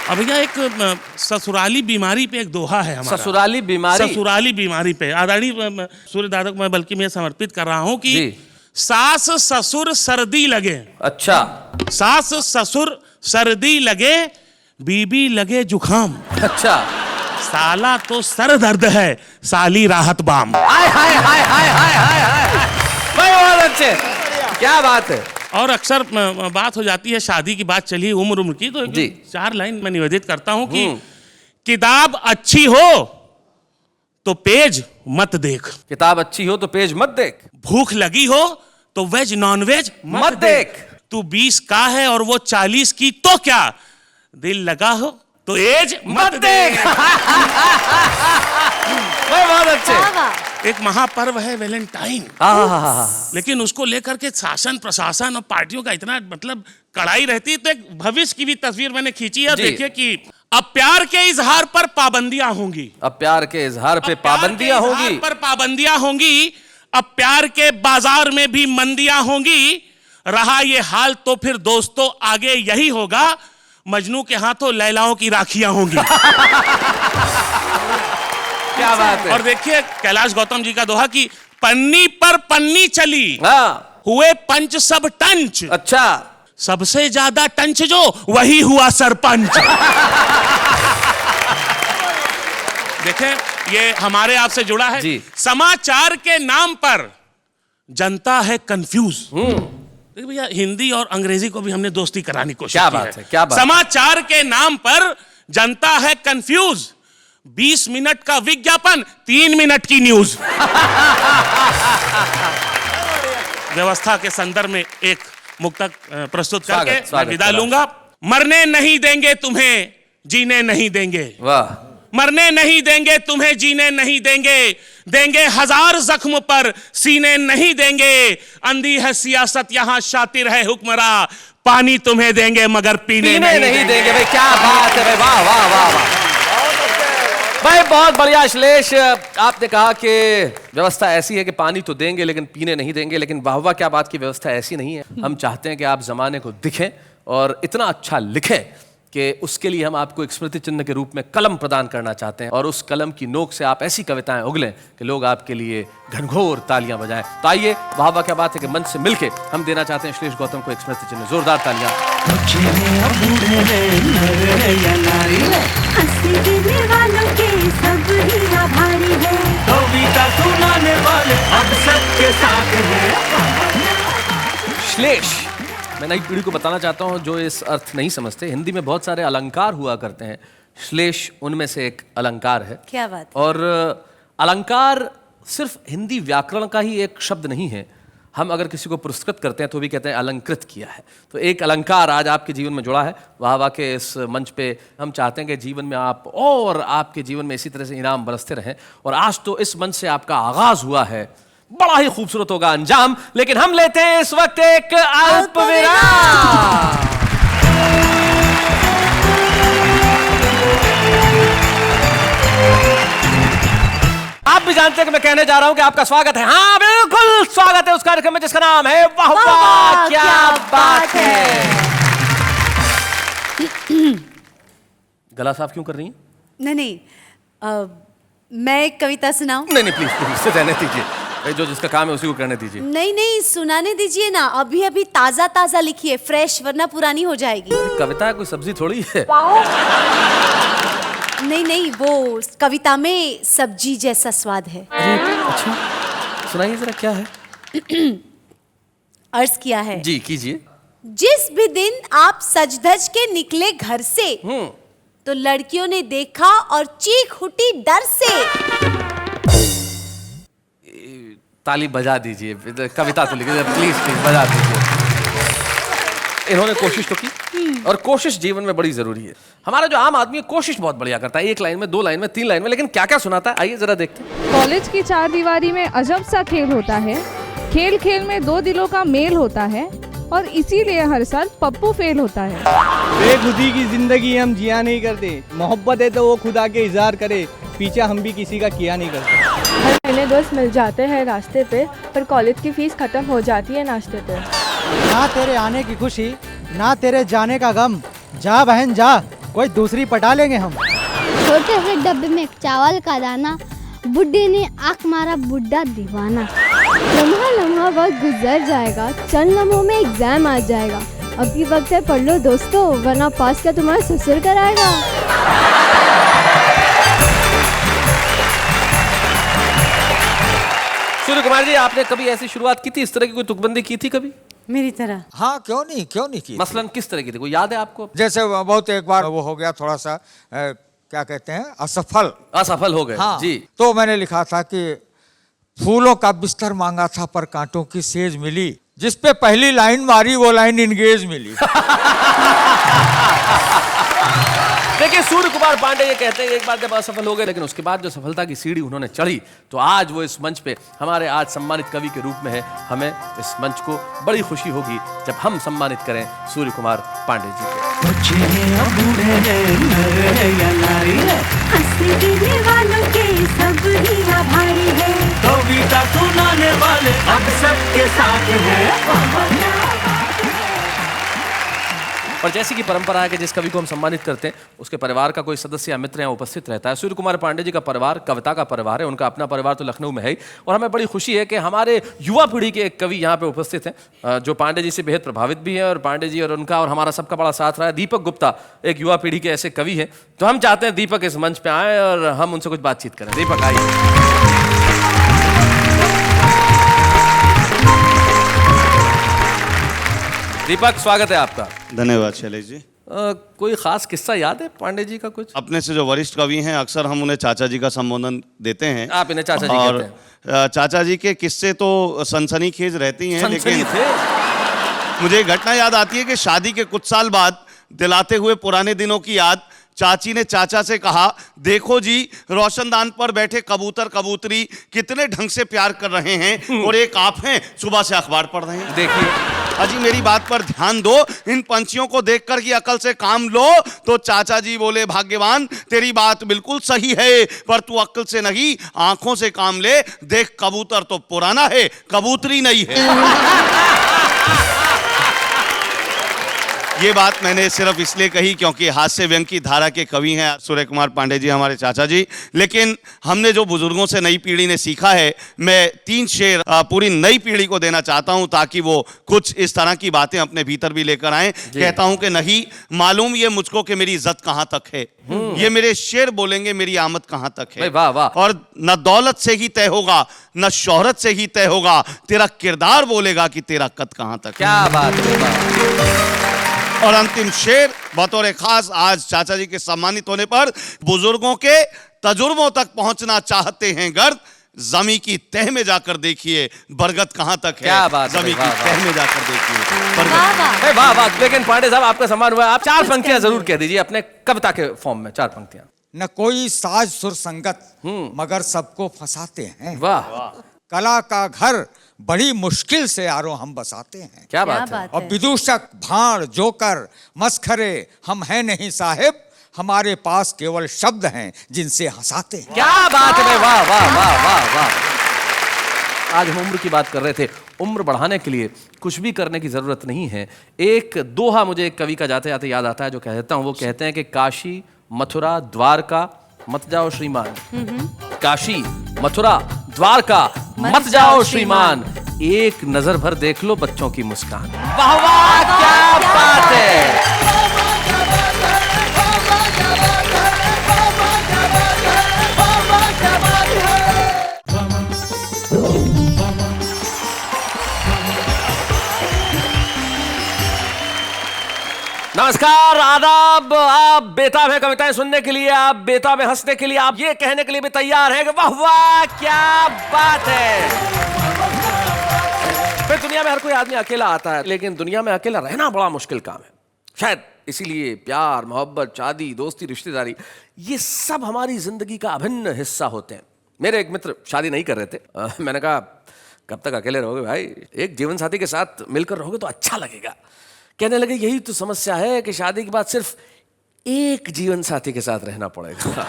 अब भैया एक ससुराली बीमारी पे एक दोहा है हमारा। ससुराली बीमारी। ससुराली बीमारी पे आदरणीय सूर्य दादा को मैं बल्कि मैं समर्पित कर रहा हूं कि जी। सास ससुर सर्दी लगे, अच्छा। सास ससुर सर्दी लगे, बीबी लगे जुखाम, अच्छा। साला तो सर दर्द है, साली राहत बाम। हाय हाय हाय हाय हाय हाय हाय, भाई बहुत अच्छे, क्या बात है। और अक्सर बात हो जाती है, शादी की बात चली उम्र उम्र की, तो जी। 4 लाइन मैं निवेदित करता हूं कि किताब अच्छी हो तो पेज मत देख, किताब अच्छी हो तो पेज मत देख, भूख लगी हो तो वेज नॉन वेज मत देख, तू 20 का है और वो 40 की तो क्या, दिल लगा हो तो एज मत देख। बहुत अच्छे। वाह, वाह। एक महापर्व है वैलेंटाइन, लेकिन उसको लेकर के शासन प्रशासन और पार्टियों का इतना मतलब कड़ाई रहती है। तो एक भविष्य की भी तस्वीर मैंने खींची है, जी। देखिए कि अब प्यार के इजहार पर पाबंदियां होंगी, अब प्यार के इजहार पे पाबंदियां होंगी, पर पाबंदियां होंगी, अब प्यार के बाजार में भी मंदियां होंगी। रहा ये हाल तो फिर दोस्तों आगे यही होगा, मजनू के हाथों लैलाओं की राखियां होंगी। क्या बात है। और देखिए कैलाश गौतम जी का दोहा कि पन्नी पर पन्नी चली, हाँ, हुए पंच सब टंच, अच्छा, सबसे ज्यादा टंच जो वही हुआ सरपंच। देखें ये हमारे आपसे जुड़ा है जी। समाचार के नाम पर जनता है कंफ्यूज। देखिए भैया हिंदी और अंग्रेजी को भी हमने दोस्ती कराने की कोशिश क्या की बात है, क्या बात है। समाचार के नाम पर जनता है कंफ्यूज, 20 मिनट का विज्ञापन 3 मिनट की न्यूज। व्यवस्था के संदर्भ में एक मुक्तक प्रस्तुत करके मैं स्वागत, विदा स्वागत। लूंगा। मरने नहीं देंगे तुम्हें, जीने नहीं देंगे, वाह, मरने नहीं देंगे तुम्हें, जीने नहीं देंगे, देंगे हजार जख्म पर सीने नहीं देंगे। अंधी है सियासत यहाँ शातिर है हुक्मरा, पानी तुम्हें देंगे मगर पीने नहीं देंगे। भाई क्या बात है भाई, वाह वाह वाह वाह भाई, बहुत बढ़िया। अश्लेष, आपने कहा कि व्यवस्था ऐसी है कि पानी तो देंगे लेकिन पीने नहीं देंगे, लेकिन वाह वाह क्या बात की व्यवस्था ऐसी नहीं है। हम चाहते हैं कि आप जमाने को दिखें और इतना अच्छा लिखें कि उसके लिए हम आपको एक स्मृति चिन्ह के रूप में कलम प्रदान करना चाहते हैं, और उस कलम की नोक से आप ऐसी कविताएं उगलें कि लोग आपके लिए घनघोर तालियां बजाएं। तो आइए, वाह वाह क्या बात है कि मंच से मिलके हम देना चाहते हैं अश्लेष गौतम को एक स्मृति चिन्ह, जोरदार तालियां। हंसी देने वालों के सब ही आभारी है, कविता सुनाने वाले अब सबके साथ हैं। श्लेष, मैं नई पीढ़ी को बताना चाहता हूं जो इस अर्थ नहीं समझते, हिंदी में बहुत सारे अलंकार हुआ करते हैं, श्लेष उनमें से एक अलंकार है। क्या बात है। और अलंकार सिर्फ हिंदी व्याकरण का ही एक शब्द नहीं है। हम अगर किसी को पुरस्कृत करते हैं तो भी कहते हैं अलंकृत किया है। तो एक अलंकार आज आपके जीवन में जुड़ा है। वाह वाह के इस मंच पे हम चाहते हैं कि जीवन में आप और आपके जीवन में इसी तरह से इनाम बरसते रहें। और आज तो इस मंच से आपका आगाज हुआ है, बड़ा ही खूबसूरत होगा अंजाम, लेकिन हम लेते हैं इस वक्त एक अल्प विराम। आप भी जानते हैं कि मैं कहने जा रहा हूं कि आपका स्वागत है, हाँ बिल्कुल स्वागत है उस कार्यक्रम में जिसका नाम है वाह वाह क्या बात है। गला साफ क्यों कर रही हैं? नहीं, मैं एक कविता सुनाऊं? नहीं प्लीज प्लीज रहने दीजिए, जो जिसका काम है उसी को करने दीजिए। नहीं, सुनाने दीजिए ना, अभी अभी ताजा ताजा लिखिए, फ्रेश, वरना पुरानी हो जाएगी। कविता कोई सब्जी थोड़ी है। नहीं, वो कविता में सब्जी जैसा स्वाद है। अच्छा, सुनाइए जरा क्या है। अर्ज किया है जी, कीजिए। जिस भी दिन आप सज धज के निकले घर से, तो लड़कियों ने देखा और चीख उठी डर से। ताली बजा दीजिए, कविता तो लिखिए प्लीज प्लीज बजा दीजिए। इन्होंने कोशिश तो की, और कोशिश जीवन में बड़ी जरूरी है। हमारा जो आम आदमी है कोशिश बहुत बढ़िया करता है, 1 लाइन में, 2 लाइन में, 3 लाइन में, लेकिन क्या क्या सुनाता है आइए जरा देखते हैं। कॉलेज की चारदीवारी में अजब सा खेल होता है, खेल खेल में 2 दिलों का मेल होता है, और इसीलिए हर साल पप्पू फेल होता है। बेखुदी की जिंदगी हम जिया नहीं करते, मोहब्बत है तो वो खुदा के इजहार करे, पीछा हम भी किसी का किया नहीं करते। हर महीने दोस्त मिल जाते हैं रास्ते पे, पर कॉलेज की फीस खत्म हो जाती है नाश्ते पे। ना तेरे आने की खुशी, ना तेरे जाने का गम, जा बहन जा, कोई दूसरी पटा लेंगे हम। छोटे से डब्बे में चावल का दाना, बुड्ढे ने आँख मारा बुड्ढा दीवाना। लम्हा लम्हा वक्त गुजर जाएगा, चंद लम्हों में एग्जाम आ जाएगा। अभी वक्त है पढ़ लो दोस्तों, वरना पास क्या तुम्हारा ससुर कराएगा। सूर्य कुमार जी, आपने कभी ऐसी शुरुआत की थी, इस तरह की कोई तुकबंदी की थी कभी मेरी तरह? हाँ, क्यों नहीं की। मसलन किस तरह की थी, कोई याद है आपको? जैसे बहुत एक बार वो हो गया थोड़ा सा क्या कहते हैं, असफल हो गए। हाँ, जी। तो मैंने लिखा था कि फूलों का बिस्तर मांगा था पर कांटों की सेज मिली, जिस पे पहली लाइन मारी वो लाइन इंगेज मिली। देखिए, सूर्य कुमार पांडे ये कहते हैं एक बार जब असफल हो गए, लेकिन उसके बाद जो सफलता की सीढ़ी उन्होंने चढ़ी, तो आज वो इस मंच पे हमारे आज सम्मानित कवि के रूप में है। हमें इस मंच को बड़ी खुशी होगी जब हम सम्मानित करें सूर्य कुमार पांडे जी को। कविता सुनाने वाले अब सबके साथ हैं। और जैसी कि परंपरा है कि जिस कवि को हम सम्मानित करते हैं उसके परिवार का कोई सदस्य या मित्र यहाँ उपस्थित रहता है। सूर्य कुमार पांडे जी का परिवार कविता का परिवार है, उनका अपना परिवार तो लखनऊ में है ही, और हमें बड़ी खुशी है कि हमारे युवा पीढ़ी के एक कवि यहाँ पे उपस्थित हैं जो पांडे जी से बेहद प्रभावित भी हैं, और पांडे जी और उनका और हमारा सबका बड़ा साथ रहा है। दीपक गुप्ता एक युवा पीढ़ी के ऐसे कवि हैं, तो हम चाहते हैं दीपक इस मंच पे आए और हम उनसे कुछ बातचीत करें। दीपक आइए। दीपक, स्वागत है आपका। धन्यवाद शैलेश जी। कोई खास किस्सा याद है पांडे जी का कुछ? अपने से जो वरिष्ठ कवि हैं अक्सर हम उन्हें चाचा जी का संबोधन देते हैं। आप इन्हें चाचा जी और कहते हैं। चाचा जी के किस्से तो सनसनीखेज रहती हैं, लेकिन मुझे एक घटना याद आती है कि शादी के कुछ साल बाद दिलाते हुए पुराने दिनों की याद, चाची ने चाचा से कहा, देखो जी रोशनदान पर बैठे कबूतर कबूतरी कितने ढंग से प्यार कर रहे हैं, और एक आप हैं सुबह से अखबार पढ़ रहे हैं। देखिए अजी मेरी बात पर ध्यान दो, इन पंछियों को देखकर की अकल से काम लो। तो चाचा जी बोले, भाग्यवान तेरी बात बिल्कुल सही है, पर तू अकल से नहीं आंखों से काम ले। देख कबूतर तो पुराना है, कबूतरी नहीं है। ये बात मैंने सिर्फ इसलिए कही क्योंकि हास्य व्यंग की धारा के कवि हैं सूर्य कुमार पांडे जी, हमारे चाचा जी। लेकिन हमने जो बुजुर्गों से नई पीढ़ी ने सीखा है, मैं 3 शेर पूरी नई पीढ़ी को देना चाहता हूं ताकि वो कुछ इस तरह की बातें अपने भीतर भी लेकर आएं। कहता हूं कि नहीं मालूम ये मुझको कि मेरी इज्जत कहां तक है, ये मेरे शेर बोलेंगे मेरी आमद कहां तक है। वाह वाह। और न दौलत से ही तय होगा, न शोहरत से ही तय होगा, तेरा किरदार बोलेगा कि तेरा कद कहां तक है। क्या बात है। और अंतिम शेर बतौर खास आज चाचा जी के सम्मानित होने पर, बुजुर्गों के तजुर्बों तक पहुंचना चाहते हैं गर्द, जमी की तह में जाकर देखिए बरगद कहां तक है। क्या बात है। जमी की तह में जाकर देखिए बरगद। वाह वाह। लेकिन पांडे साहब आपका सम्मान हुआ, आप 4 पंक्तियां जरूर कह दीजिए अपने कविता के फॉर्म में। 4 पंक्तियां। न कोई साज सुर संगत मगर सबको फंसाते हैं। वाह। कला का घर बड़ी मुश्किल से यारो हम बसाते हैं। क्या बात है। और विदूषक भाण जोकर मस्खरे हम हैं नहीं साहिब, हमारे पास केवल शब्द हैं जिनसे हंसाते हैं। क्या बात है। वाह वाह वाह वाह वाह। आज हम उम्र की बात कर रहे थे, उम्र बढ़ाने के लिए कुछ भी करने की जरूरत नहीं है। एक दोहा मुझे एक कवि का जाते जाते याद आता है जो कहता हूं, वो कहते हैं कि काशी मथुरा द्वारका मत जाओ श्रीमान। काशी मथुरा द्वारका मत जाओ श्रीमान, एक नजर भर देख लो बच्चों की मुस्कान। वाह वाह, क्या बात है। नमस्कार, आदाब। आप बेताब है कविताएं सुनने के लिए, आप बेताब है हंसने के लिए, आप ये कहने के लिए भी तैयार हैं कि वाह वाह क्या बात है। फिर दुनिया में हर कोई आदमी अकेला आता है, लेकिन दुनिया में अकेला रहना बड़ा मुश्किल काम है। शायद इसीलिए प्यार मोहब्बत शादी दोस्ती रिश्तेदारी ये सब हमारी जिंदगी का अभिन्न हिस्सा होते हैं। मेरे एक मित्र शादी नहीं कर रहे थे। मैंने कहा कब तक अकेले रहोगे भाई, एक जीवन साथी के साथ मिलकर रहोगे तो अच्छा लगेगा। कहने लगे यही तो समस्या है कि शादी के बाद सिर्फ एक जीवन साथी के साथ रहना पड़ेगा।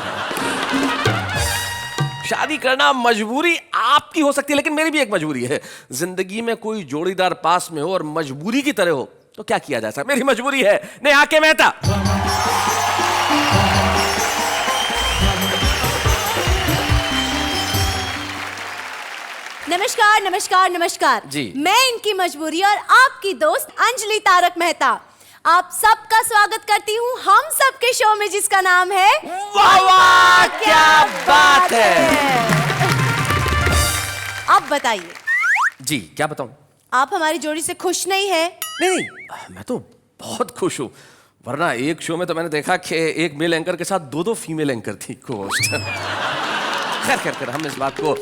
शादी करना मजबूरी आपकी हो सकती है, लेकिन मेरी भी एक मजबूरी है। जिंदगी में कोई जोड़ीदार पास में हो और मजबूरी की तरह हो तो क्या किया जा सकता है। मेरी मजबूरी है नेहा के मेहता। नमस्कार नमस्कार नमस्कार जी। मैं इनकी मजबूरी और आपकी दोस्त अंजलि तारक मेहता आप सबका स्वागत करती हूँ हम सबके शो में, जिसका नाम है वाह वाह क्या बात है। अब बताइए जी क्या बताऊं। आप हमारी जोड़ी से खुश नहीं है? नहीं, मैं तो बहुत खुश हूँ। वरना एक शो में तो मैंने देखा कि एक मेल एंकर के साथ दो फीमेल एंकर थी को-होस्ट। खैर हम इस बात को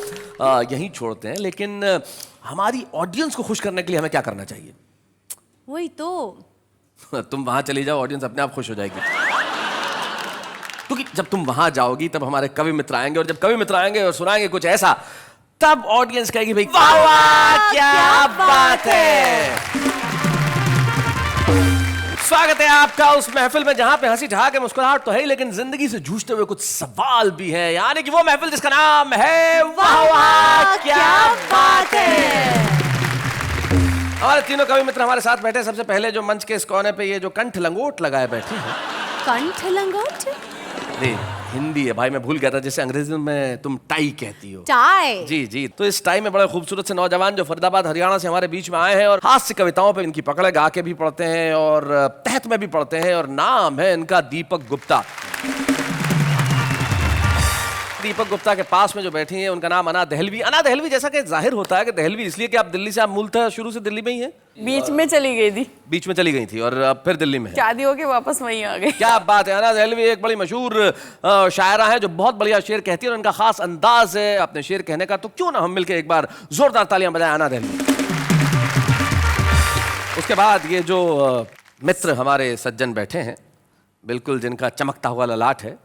यहीं छोड़ते हैं, लेकिन हमारी ऑडियंस को खुश करने के लिए हमें क्या करना चाहिए? वही तो। तुम वहां चली जाओ, ऑडियंस अपने आप खुश हो जाएगी। क्योंकि जब तुम वहां जाओगी तब हमारे कवि मित्र आएंगे, और जब कवि मित्र आएंगे और सुनाएंगे कुछ ऐसा, तब ऑडियंस कहेगी भाई वाह वाह क्या बात है। स्वागत है आपका उस महफिल में जहां पे हंसी ठहाके मुस्कुराहट तो है ही, लेकिन जिंदगी से जूझते हुए कुछ सवाल भी है, यानी कि वो महफिल जिसका नाम है वाह वाह क्या बात है। हमारे तीनों कवि मित्र हमारे साथ बैठे। सबसे पहले जो मंच के इस कोने पे ये जो कंठ लंगोट लगाए बैठे हैं। कंठ लंगोट? नहीं, हिंदी है भाई, मैं भूल गया था, जैसे अंग्रेजी में तुम टाई कहती हो। टाई? जी जी। तो इस टाई में बड़े खूबसूरत से नौजवान जो फरीदाबाद हरियाणा से हमारे बीच में आए हैं और हास्य कविताओं पे इनकी पकड़ है, गा के भी पढ़ते हैं और तहत में भी पढ़ते हैं, और नाम है इनका दीपक गुप्ता। दीपक गुप्ता के पास में जो बैठी हैं उनका नाम अना दहलवी। अना दहलवी, जैसा कि जाहिर होता है कि दहलवी इसलिए कि आप दिल्ली से, आप मूलतः शुरू से दिल्ली में ही हैं? बीच में चली गई थी। बीच में चली गई थी और अब फिर दिल्ली में है। शादी होके वापस वहीं आ गई। क्या बात है। अना दहलवी एक बड़ी मशहूर शायरा है जो बहुत बढ़िया शेर कहती है और उनका खास अंदाज है अपने शेर कहने का। तो क्यों ना हम मिलकर एक बार जोरदार तालियां बजाएं अना दहलवी। उसके बाद ये जो मित्र हमारे सज्जन बैठे हैं, बिल्कुल जिनका चमकता हुआ ललाट है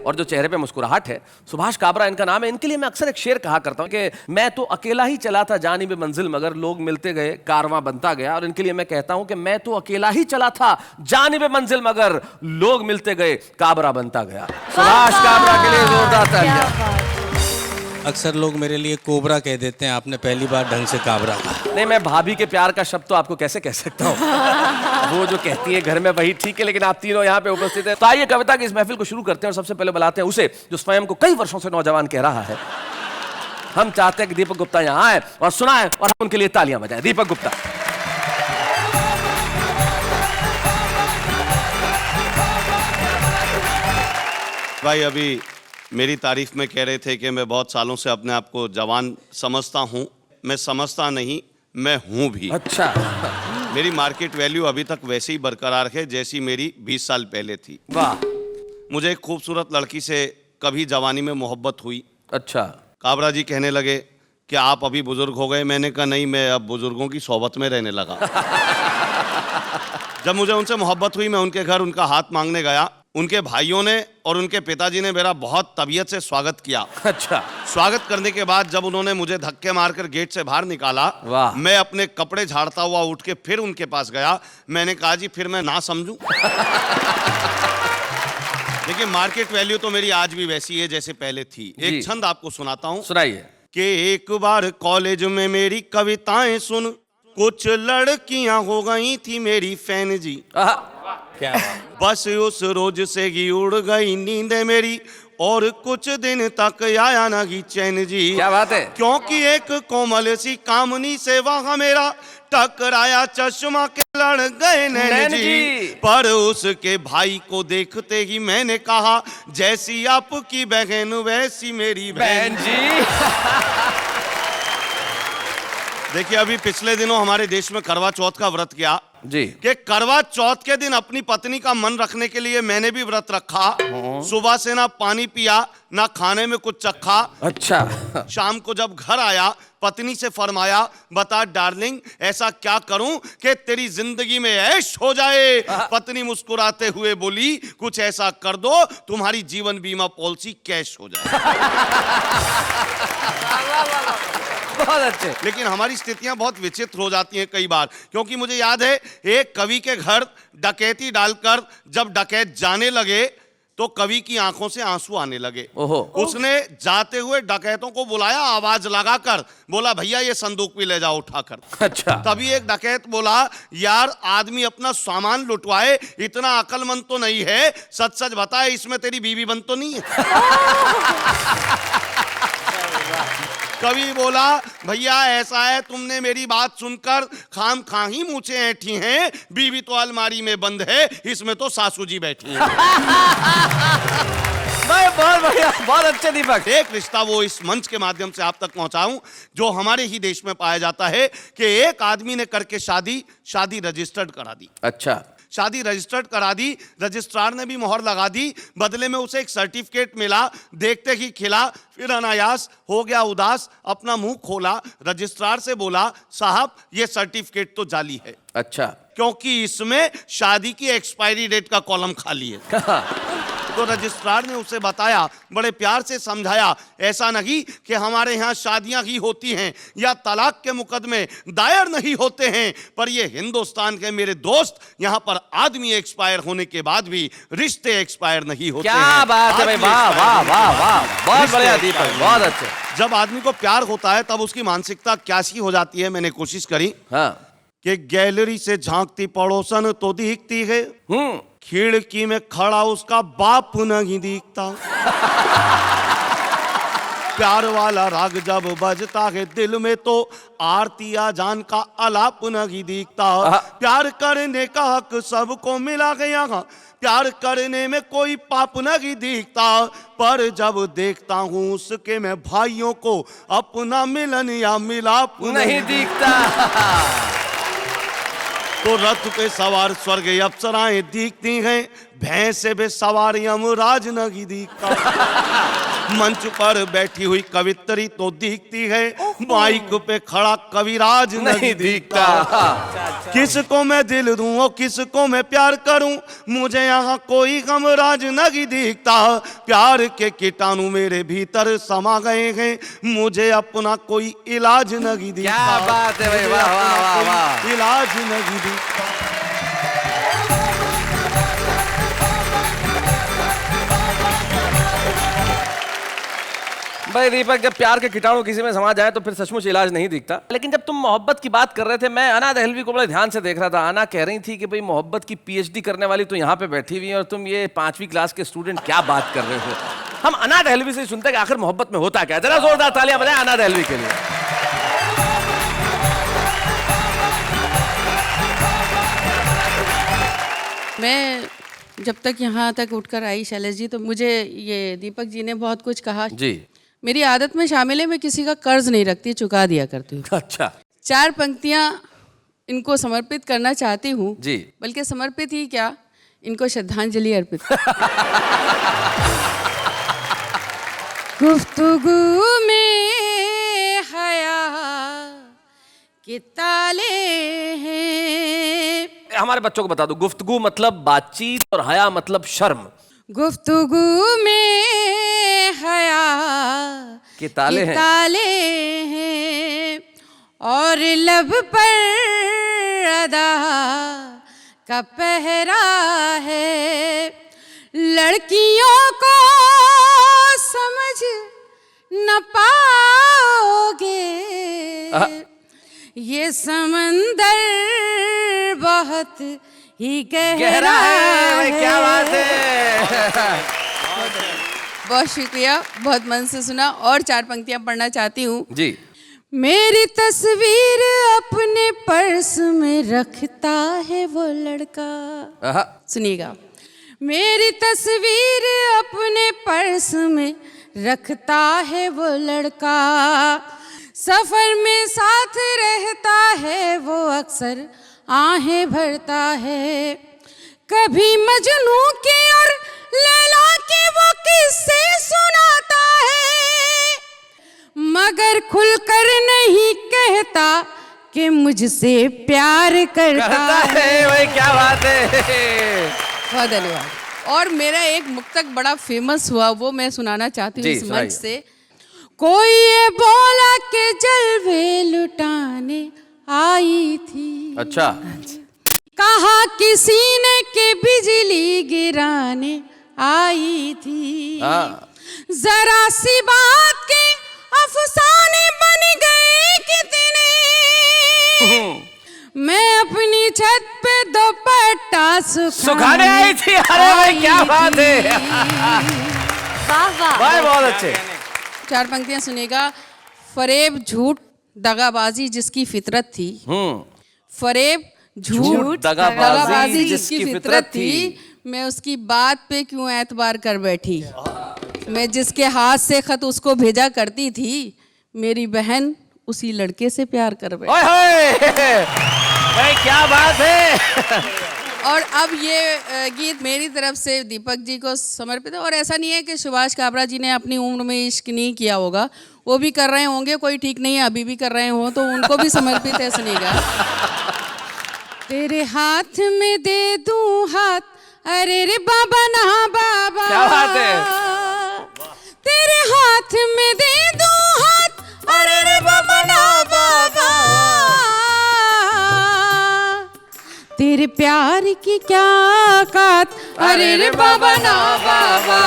और जो चेहरे पे मुस्कुराहट है, सुभाष काबरा इनका नाम है। इनके लिए मैं अक्सर एक शेर कहा करता हूं कि मैं तो अकेला ही चला था जानिब मंजिल मगर लोग मिलते गए कारवां बनता गया। और इनके लिए मैं कहता हूं कि मैं तो अकेला ही चला था जानिब मंजिल मगर लोग मिलते गए काबरा बनता गया। सुभाष काबरा के लिए जोरदार तालियां। अक्सर लोग मेरे लिए कोबरा कह देते हैं, आपने पहली बार ढंग से काबरा कहा। नहीं, मैं भाभी के प्यार का शब्द तो आपको कैसे कह सकता हूँ। वो जो कहती है घर में वही ठीक है, लेकिन आप तीनों यहाँ पे उपस्थित हैं। तो आइए कविता की इस महफिल को शुरू करते हैं और सबसे पहले बुलाते हैं उसे जो स्वयं को कई वर्षों से नौजवान कह रहा है। हम चाहते हैं कि दीपक गुप्ता यहाँ आए और सुनाएं और हम उनके लिए तालियां बजाएं। दीपक गुप्ता। भाई अभी मेरी तारीफ में कह रहे थे कि मैं बहुत सालों से अपने आप को जवान समझता हूँ। मैं समझता नहीं, मैं हूँ भी। अच्छा। मेरी मार्केट वैल्यू अभी तक वैसे ही बरकरार है जैसी मेरी 20 साल पहले थी। वाह। मुझे एक खूबसूरत लड़की से कभी जवानी में मोहब्बत हुई। अच्छा। काबरा जी कहने लगे कि आप अभी बुजुर्ग हो गए। मैंने कहा नहीं, मैं अब बुजुर्गों की सोहबत में रहने लगा। जब मुझे उनसे मोहब्बत हुई, मैं उनके घर उनका हाथ मांगने गया। उनके भाइयों ने और उनके पिताजी ने मेरा बहुत तबीयत से स्वागत किया। अच्छा। स्वागत करने के बाद जब उन्होंने मुझे धक्के मारकर गेट से बाहर निकाला, वाह। मैं अपने कपड़े झाड़ता हुआ उठ के फिर उनके पास गया। मैंने कहा जी फिर मैं ना समझूं। लेकिन मार्केट वैल्यू तो मेरी आज भी वैसी है जैसे पहले थी। एक छंद आपको सुनाता हूं। सुनाइए। कि एक बार कॉलेज में मेरी कविताएं सुन कुछ लड़कियां हो गई थी मेरी फैन जी। क्या बस उस रोज से ही उड़ गई नींद मेरी और कुछ दिन तक आया ना ही चैन जी। क्या बात है। क्योंकि एक कोमल सी कामनी से वहां मेरा टकराया चश्मा के लड़ गए नैन जी। पर उसके भाई को देखते ही मैंने कहा जैसी आपकी बहन वैसी मेरी बहन जी। देखिए अभी पिछले दिनों हमारे देश में करवा चौथ का व्रत किया जी। कि करवा चौथ के दिन अपनी पत्नी का मन रखने के लिए मैंने भी व्रत रखा। सुबह से ना पानी पिया ना खाने में कुछ चखा। अच्छा। शाम को जब घर आया पत्नी से फरमाया बता डार्लिंग ऐसा क्या करूं कि तेरी जिंदगी में ऐश हो जाए। पत्नी मुस्कुराते हुए बोली कुछ ऐसा कर दो तुम्हारी जीवन बीमा पॉलिसी कैश हो जाए। बहुत अच्छे। लेकिन हमारी स्थितियां बहुत विचित्र हो जाती हैं कई बार, क्योंकि मुझे याद है एक कवि के घर डकैती डालकर जब डकैत जाने लगे तो कवि की आंखों से आंसू आने लगे। उसने जाते हुए डकैतों को बुलाया, आवाज लगाकर बोला भैया ये संदूक भी ले जाओ उठाकर। अच्छा। तभी एक डकैत बोला यार आदमी अपना सामान लुटवाए इतना अकलमंद तो नहीं है, सच सच बताए इसमें तेरी बीवी बंद तो नहीं है। कवि बोला भैया ऐसा है तुमने मेरी बात सुनकर खाम खा ही मूछें ऐठी हैं, बीवी तो अलमारी में बंद है इसमें तो सासू जी बैठी हैं। बहुत बढ़िया, बहुत अच्छे दीपक। एक रिश्ता वो इस मंच के माध्यम से आप तक पहुंचाऊं जो हमारे ही देश में पाया जाता है कि एक आदमी ने करके शादी रजिस्टर्ड करा दी। अच्छा। शादी रजिस्टर्ड करा दी, रजिस्ट्रार ने भी मोहर लगा दी, बदले में उसे एक सर्टिफिकेट मिला, देखते ही खिला, फिर अनायास हो गया उदास, अपना मुंह खोला, रजिस्ट्रार से बोला, साहब ये सर्टिफिकेट तो जाली है। अच्छा, क्योंकि इसमें शादी की एक्सपायरी डेट का कॉलम खाली है। तो रजिस्ट्रार ने उसे बताया, बड़े प्यार से समझाया, ऐसा नहीं कि हमारे यहाँ शादियां ही होती हैं या तलाक के मुकदमे दायर नहीं होते हैं, पर ये हिंदुस्तान के मेरे दोस्त, यहाँ पर आदमी एक्सपायर होने के बाद भी रिश्ते एक्सपायर नहीं होते हैं। क्या बात है भाई, वाह वाह वाह वाह, बहुत बढ़िया दीपक, बहुत अच्छे। जब आदमी को प्यार होता है तब उसकी मानसिकता कैसी हो जाती है, मैंने कोशिश करी। हाँ, कि गैलरी से झांकती पड़ोसन तो दिखती है, खिड़की में खड़ा उसका बाप नहीं दिखता। प्यार वाला राग जब बजता है दिल में तो आरती आजान का आलाप नहीं दिखता। प्यार करने का हक सबको मिला गया, प्यार करने में कोई पाप नहीं दिखता, पर जब देखता हूँ उसके मैं भाइयों को अपना मिलन या मिलाप नहीं दिखता। तो रथ पे सवार स्वर्ग अप्सराएं दिखती हैं, भैंस पे सवार यमराज नहीं दिखता। मंच पर बैठी हुई कवित्री तो दिखती है, माइक पे खड़ा कविराज नहीं दिखता। किसको मैं दिल दूं और किसको मैं प्यार करूं, मुझे यहाँ कोई गमराज नहीं दिखता। प्यार के कीटाणु मेरे भीतर समा गए हैं, मुझे अपना कोई इलाज नहीं दिखता। क्या बात है भाई, वाह वाह वाह वाह, इलाज नहीं दिखता। भाई दीपक, जब प्यार के कीटाणु किसी में समा जाए तो फिर सचमुच इलाज नहीं दिखता। लेकिन जब तुम मोहब्बत की बात कर रहे थे, मैं अना दहलवी को बड़े ध्यान से देख रहा था। अना कह रही थी कि भाई मोहब्बत की पीएचडी करने वाली तो यहाँ पे बैठी हुई है और तुम ये 5वीं क्लास के स्टूडेंट क्या बात कर रहे हो। हम अना दहलवी से सुनते कि आखिर मोहब्बत में होता क्या। जरा जोरदार तालियां बजाएं अना दहलवी के लिए। मैं जब तक यहाँ तक उठकर आई शैलेश जी, तो मुझे ये दीपक जी ने बहुत कुछ कहा जी। मेरी आदत में शामिल है, मैं किसी का कर्ज नहीं रखती, चुका दिया करती हूँ। अच्छा, 4 पंक्तियाँ इनको समर्पित करना चाहती हूँ जी, बल्कि समर्पित ही क्या, इनको श्रद्धांजलि अर्पित। गुफ्तगू में हया के ताले हैं। हमारे बच्चों को बता दो, गुफ्तगू मतलब बातचीत और हया मतलब शर्म। गुफ्तगू में हया के ताले हैं और लब पर अदा का पहरा है। लड़कियों को समझ न पाओगे, ये समंदर बहुत ही गहरा है। क्या बात है, बहुत शुक्रिया, बहुत मन से सुना। और 4 पंक्तियां पढ़ना चाहती हूँ जी। मेरी तस्वीर अपने पर्स में रखता है वो लड़का। सुनिएगा, मेरी तस्वीर अपने पर्स में रखता है वो लड़का, सफर में साथ रहता है वो अक्सर आहें भरता है। कभी मजनू के और लैला के वो किस्से सुनाता है, मगर खुलकर नहीं कहता कि मुझसे प्यार करता है। भाई क्या बात है, बहुत धन्यवाद। और मेरा एक मुक्तक बड़ा फेमस हुआ, वो मैं सुनाना चाहती हूँ इस मंच से। कोई ये बोला के जलवे लुटाने आई थी। अच्छा। कहा किसी ने के बिजली गिराने आई थी। जरा सी बात के अफसाने बन गए कितने, मैं अपनी छत पे दुपट्टा सुखाने आई थी। अरे भाई क्या बात है, वाह वाह, भाई बहुत अच्छे। 4 पंक्तियां सुनेगा। फरेब झूठ दगाबाजी जिसकी फितरत थी, फरेब झूठ दगाबाजी जिसकी फितरत थी, मैं उसकी बात पे क्यों एतबार कर बैठी। मैं जिसके हाथ से खत उसको भेजा करती थी, मेरी बहन उसी लड़के से प्यार कर बैठी। भाई क्या बात है। और अब ये गीत मेरी तरफ से दीपक जी को समर्पित है। और ऐसा नहीं है कि सुभाष काबरा जी ने अपनी उम्र में इश्क नहीं किया होगा, वो भी कर रहे होंगे, कोई ठीक नहीं है अभी भी कर रहे हो, तो उनको भी समर्पित है। सुनिएगा। तेरे हाथ में दे दूं हाथ, अरे रे बाबा ना बाबा, क्या बात है। तेरे हाथ में दे दूं हाथ, अरे रे बाबा ना बाबा, तेरे प्यार की क्या औकात, अरे रे बाबा ना बाबा।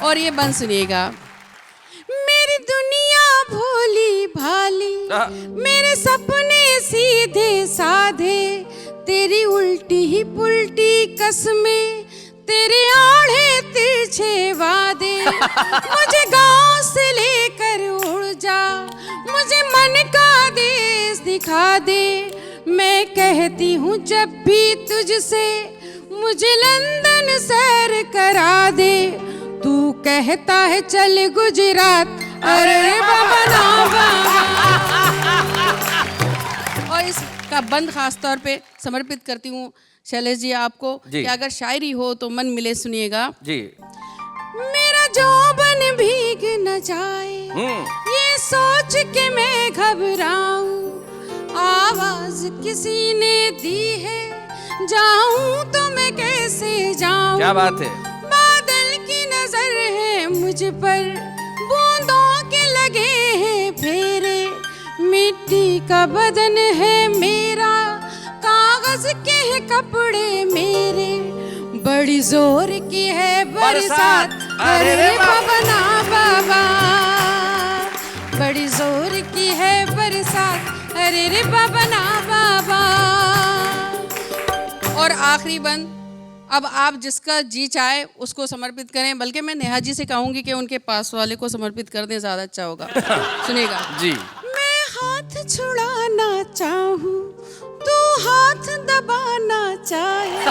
और ये बंद सुनिएगा। मेरी दुनिया भोली भाली, मेरे सपने सीधे साधे, तेरी उल्टी ही पुल्टी कसमें, तेरे आड़े तिरछे वादे। मुझे गांव से लेकर उड़ जा, मुझे मन का देश दिखा दे। मैं कहती हूँ जब भी तुझसे, मुझे लंदन सैर करा दे। तू कहता है चल गुजरात, अरे बाबा ना बाबा। और इसका बंद खास तौर पे समर्पित करती हूँ शैलेश जी आपको, कि अगर शायरी हो तो मन मिले। सुनिएगा जी। मेरा जौबन भीग न जाए, ये सोच के मैं घबराऊं। आवाज किसी ने दी है, जाऊं तो मैं कैसे जाऊं। क्या बात है। बादल की नजर है मुझ पर, बूंदों के लगे हैं फेरे। मिट्टी का बदन है मेरा, कागज के हैं कपड़े मेरे। बड़ी जोर की है बरसात, अरे बाबा ना बाबा। बड़ी जोर की है बरसात, अरे रे बाबा ना बाबा। और आखिरी बंद, अब आप जिसका जी चाहे उसको समर्पित करें, बल्कि मैं नेहा जी से कहूंगी कि उनके पास वाले को समर्पित कर दें, ज्यादा अच्छा होगा। सुनिएगा जी। मैं हाथ छुड़ाना चाहूं, तू हाथ दबाना चाहे।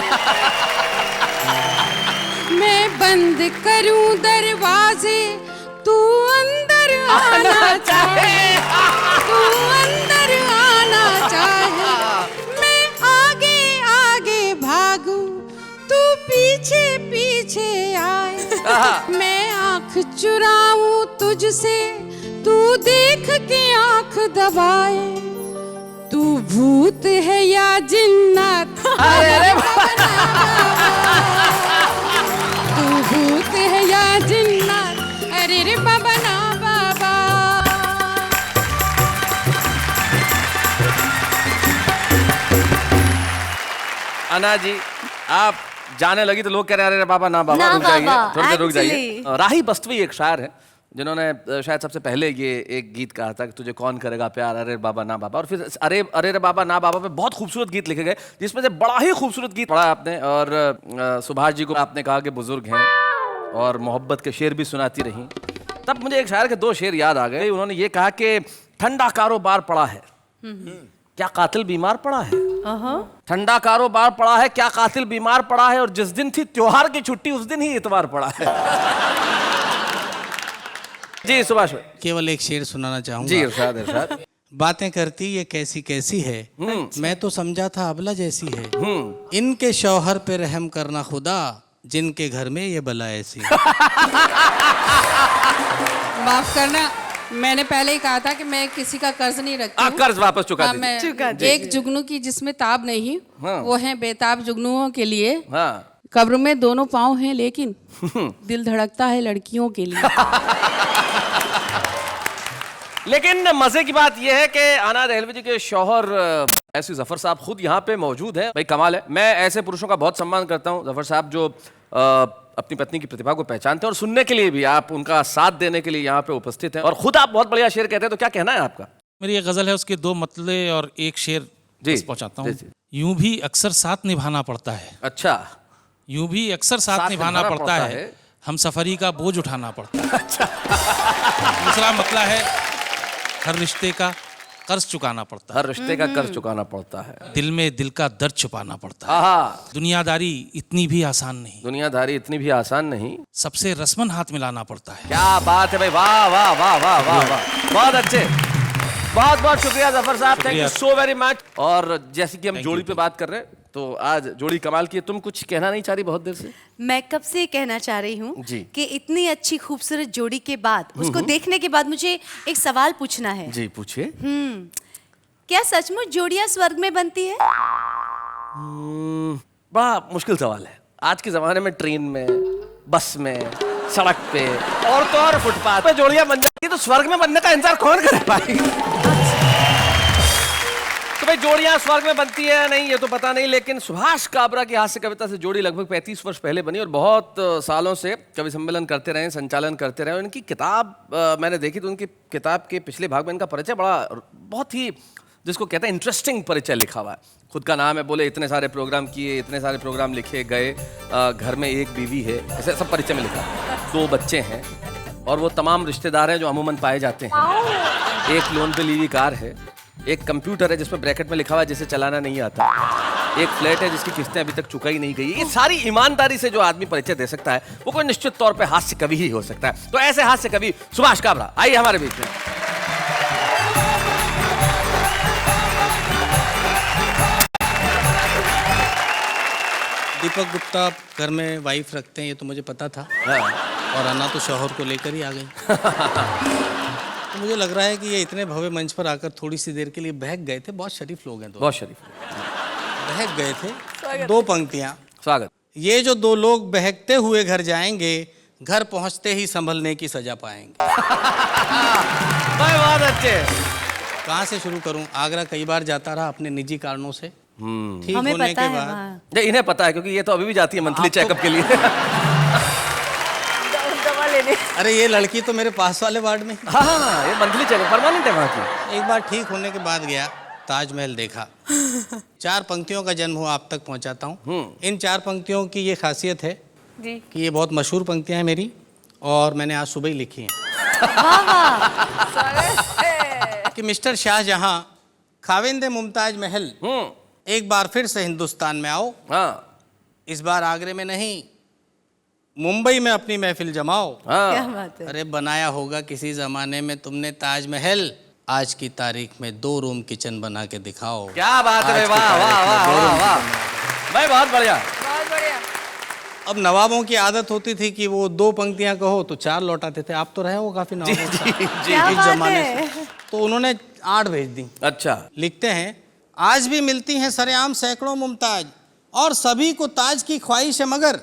मैं बंद करूं दरवाजे, तू अंदर आना चाहे। तू अंदर आना चाहे। मैं आगे आगे भागूं, तू पीछे पीछे आए। मैं आँख चुराऊं तुझसे, तू देख के आँख दबाए। तू भूत है या जिन्नात, अरे बाबा ना बाबा। तू भूत है या जिन्नात, अरे रे बाबा ना बाबा। अना जी, आप जाने लगी तो लोग कह रहे हैं अरे बाबा ना बाबा, रुक जाइए, थोड़ी देर रुक जाइए। राही बस्तवी एक शायर है जिन्होंने शायद सबसे पहले ये एक गीत कहा था कि तुझे कौन करेगा प्यार, अरे बाबा ना बाबा। और फिर अरे अरे बाबा ना बाबा पे बहुत खूबसूरत गीत लिखे गए, जिसमें से बड़ा ही खूबसूरत गीत पढ़ा आपने। और सुभाष जी को आपने कहा कि बुजुर्ग हैं और मोहब्बत के शेर भी सुनाती रहीं। तब मुझे एक शायर के दो शेर याद आ गए। उन्होंने ये कहा कि ठंडा कारोबार पड़ा है, क्या कातिल बीमार पड़ा है। ठंडा कारोबार पड़ा है, क्या कातिल बीमार पड़ा है। और जिस दिन थी त्योहार की छुट्टी, उस दिन ही इतवार पड़ा है। जी सुभाष भाई, केवल एक शेर सुनाना चाहूंगा। जी इरशाद इरशाद। बातें करती ये कैसी कैसी है, मैं तो समझा था अबला जैसी है। इनके शौहर पे रहम करना खुदा, जिनके घर में ये बला ऐसी है। माफ करना, मैंने पहले ही कहा था कि मैं किसी का कर्ज नहीं रखती हूं। कर्ज वापस चुका दीजिए। एक जुगनू की जिसमें ताब नहीं, वो है बेताब जुगनुओं के लिए। हाँ। कब्र में दोनों पांव हैं, लेकिन दिल धड़कता है लड़कियों के लिए। लेकिन मजे की बात यह है कि आना दहलवी जी के शौहर ऐसी जफर साहब खुद यहाँ पे मौजूद है। भाई कमाल है। मैं ऐसे पुरुषों का बहुत सम्मान करता हूँ, जफर साहब जो अपनी पत्नी की प्रतिभा को पहचानते हैं और सुनने के लिए भी, आप उनका साथ देने के लिए यहाँ पे उपस्थित हैं। और खुद आप बहुत बढ़िया शेर कहते हैं, तो क्या कहना है आपका। मेरी एक गजल है, उसके दो मतले और एक शेर पहुंचाता हूँ। यूं भी अक्सर साथ निभाना पड़ता है। अच्छा। यूं भी अक्सर साथ निभाना पड़ता है, हम सफरी का बोझ उठाना पड़ता है। अच्छा। दूसरा मतला है, हर रिश्ते का कर्ज चुकाना पड़ता है। हर रिश्ते का कर्ज चुकाना पड़ता है। दिल में दिल का दर्द छुपाना पड़ता है। दुनियादारी इतनी भी आसान नहीं। दुनियादारी इतनी भी आसान नहीं। सबसे रस्मन हाथ मिलाना पड़ता है। क्या बात है भाई, वाह वाह वाह वाह वाह वाह, बहुत अच्छे। बहुत बहुत शुक्रिया जफर साहब, थैंक यू शुक्रिया। So very much. और जैसे कि हम जोड़ी पे बात कर रहे हैं, तो आज जोड़ी कमाल की है। तुम कुछ कहना नहीं चाह रही बहुत देर से? मैं कब से कहना चाह रही हूँ जी। कि इतनी अच्छी खूबसूरत जोड़ी के बाद, उसको देखने के बाद मुझे एक सवाल पूछना है। जी पूछिए। क्या सचमुच जोड़ियां स्वर्ग में बनती है? बड़ा मुश्किल सवाल है। आज के जमाने में ट्रेन में, बस में, सड़क पे और तो और फुटपाथ पे जोड़ियां बन जाती है, तो स्वर्ग में बनने का इंतजार कौन कर पाएगा? तो भाई जोड़ियां स्वर्ग में बनती है नहीं ये तो पता नहीं, लेकिन सुभाष काबरा की हास्य कविता से जोड़ी लगभग 35 वर्ष पहले बनी और बहुत सालों से कवि सम्मेलन करते रहे, संचालन करते रहे। उनकी किताब मैंने देखी तो उनकी किताब के पिछले भाग में इनका परिचय बहुत ही, जिसको कहते हैं इंटरेस्टिंग परिचय लिखा हुआ है। खुद का नाम है, बोले इतने सारे प्रोग्राम किए, इतने सारे प्रोग्राम लिखे गए, घर में एक बीवी है, ऐसे सब परिचय में लिखा। 2 बच्चे हैं और वो तमाम रिश्तेदार हैं जो अमूमन पाए जाते हैं। एक लोन पे ली हुई कार है, एक कंप्यूटर है जिसमें ब्रैकेट में लिखा हुआ है जिसे चलाना नहीं आता, एक फ्लैट है जिसकी किस्तें अभी तक चुकाई नहीं गई। ये सारी ईमानदारी से जो आदमी परिचय दे सकता है वो कोई निश्चित तौर पे हास्य कवि ही हो सकता है। तो ऐसे हास्य कवि सुभाष काबरा आइए हमारे बीच में। दीपक गुप्ता घर में वाइफ रखते हैं, ये तो मुझे पता था। और अन्ना तो शौहर को लेकर ही आ गई। तो मुझे लग रहा है कि ये इतने भव्य मंच पर आकर थोड़ी सी देर के लिए बहक गए थे। बहुत शरीफ लोग हैं, बहुत शरीफ बहक गए थे। 2 पंक्तियां। स्वागत। ये जो 2 लोग बहकते हुए घर जाएंगे, घर पहुंचते ही संभलने की सजा पाएंगे। बहुत अच्छे। कहाँ से शुरू करूं? आगरा कई बार जाता रहा अपने निजी कारणों से। ठीक हमें होने पता के है बाद वहाँ। इन्हें पता है क्योंकि ये तो अभी भी जाती है मंथली चेकअप के लिए। दवा लेने। अरे ये लड़की तो मेरे पास वाले वार्ड में। हाँ ये मंथली चेकअप परमानेंट है वहाँ की। एक बार ठीक होने के बाद गया, ताजमहल देखा। 4 पंक्तियों का जन्म हुआ, आप तक पहुंचाता हूँ। इन 4 पंक्तियों की ये खासियत है जी कि ये बहुत मशहूर पंक्तियां हैं मेरी, और मैंने आज सुबह ही लिखी हैं। कि मिस्टर शाहजहां, खाविंदे मुमताज महल, एक बार फिर से हिंदुस्तान में आओ। इस बार आगरे में नहीं, मुंबई में अपनी महफिल जमाओ। क्या बात है। अरे बनाया होगा किसी जमाने में तुमने ताजमहल, आज की तारीख में 2 रूम किचन बना के दिखाओ। क्या बात है, वाह वाह वाह वाह वाह भाई, बहुत बढ़िया। बहुत बढ़िया। अब नवाबों की आदत होती थी कि वो 2 पंक्तियां कहो तो 4 लौटाते थे। आप तो रहे हो काफी नवाबों के साथ क्या इस बात जमाने है। से, तो उन्होंने 8 भेज दी। अच्छा। लिखते हैं, आज भी मिलती हैं सरेआम सैकड़ों मुमताज, और सभी को ताज की ख्वाहिश है, मगर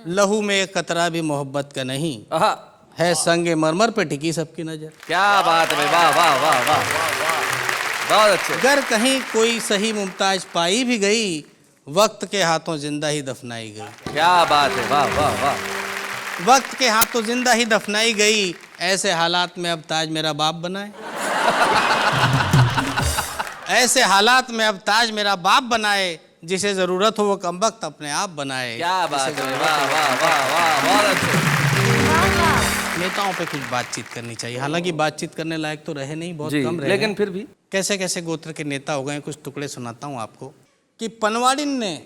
लहू में एक कतरा भी मोहब्बत का नहीं है, संगे मरमर पे टिकी सबकी नजर। क्या बात है, वाह वाह वाह वाह, बहुत अच्छे। अगर कहीं कोई सही मुमताज पाई भी गई, वक्त के हाथों जिंदा ही दफनाई गई। क्या बात है, वाह वाह वाह। वक्त के हाथों जिंदा ही दफनाई गई, ऐसे हालात में अब ताज मेरा बाप बनाए। ऐसे हालात में अब ताज मेरा बाप बनाए, जिसे जरूरत हो वो कमबख्त अपने आप बनाए। क्या बात है, वाह वाह वाह वाह, बहुत अच्छे। नेताओं पे कुछ बातचीत करनी चाहिए। हालांकि बातचीत करने लायक तो रहे नहीं, बहुत जी, कम रहे, लेकिन फिर भी कैसे कैसे गोत्र के नेता हो गए। कुछ टुकड़े सुनाता हूँ आपको। कि पनवाड़िन ने,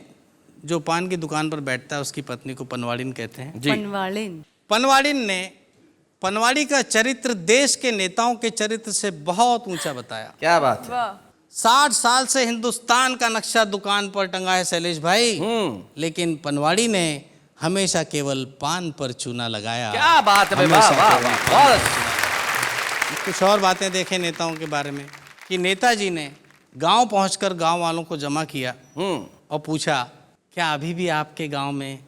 जो पान की दुकान पर बैठता है उसकी पत्नी को पनवाड़िन कहते हैं। पनवाड़िन। पनवाड़िन ने पनवाड़ी का चरित्र देश के नेताओं के चरित्र से बहुत ऊंचा बताया। क्या बात है। 60 साल से हिंदुस्तान का नक्शा दुकान पर टंगा है शैलेश भाई, लेकिन पनवाड़ी ने हमेशा केवल पान पर चूना लगाया। क्या बात है, वाह वाह वाह, बहुत अच्छे। कुछ और बातें देखें नेताओं के बारे में। कि नेताजी ने गांव पहुंचकर गांव वालों को जमा किया और पूछा, क्या अभी भी आपके गांव में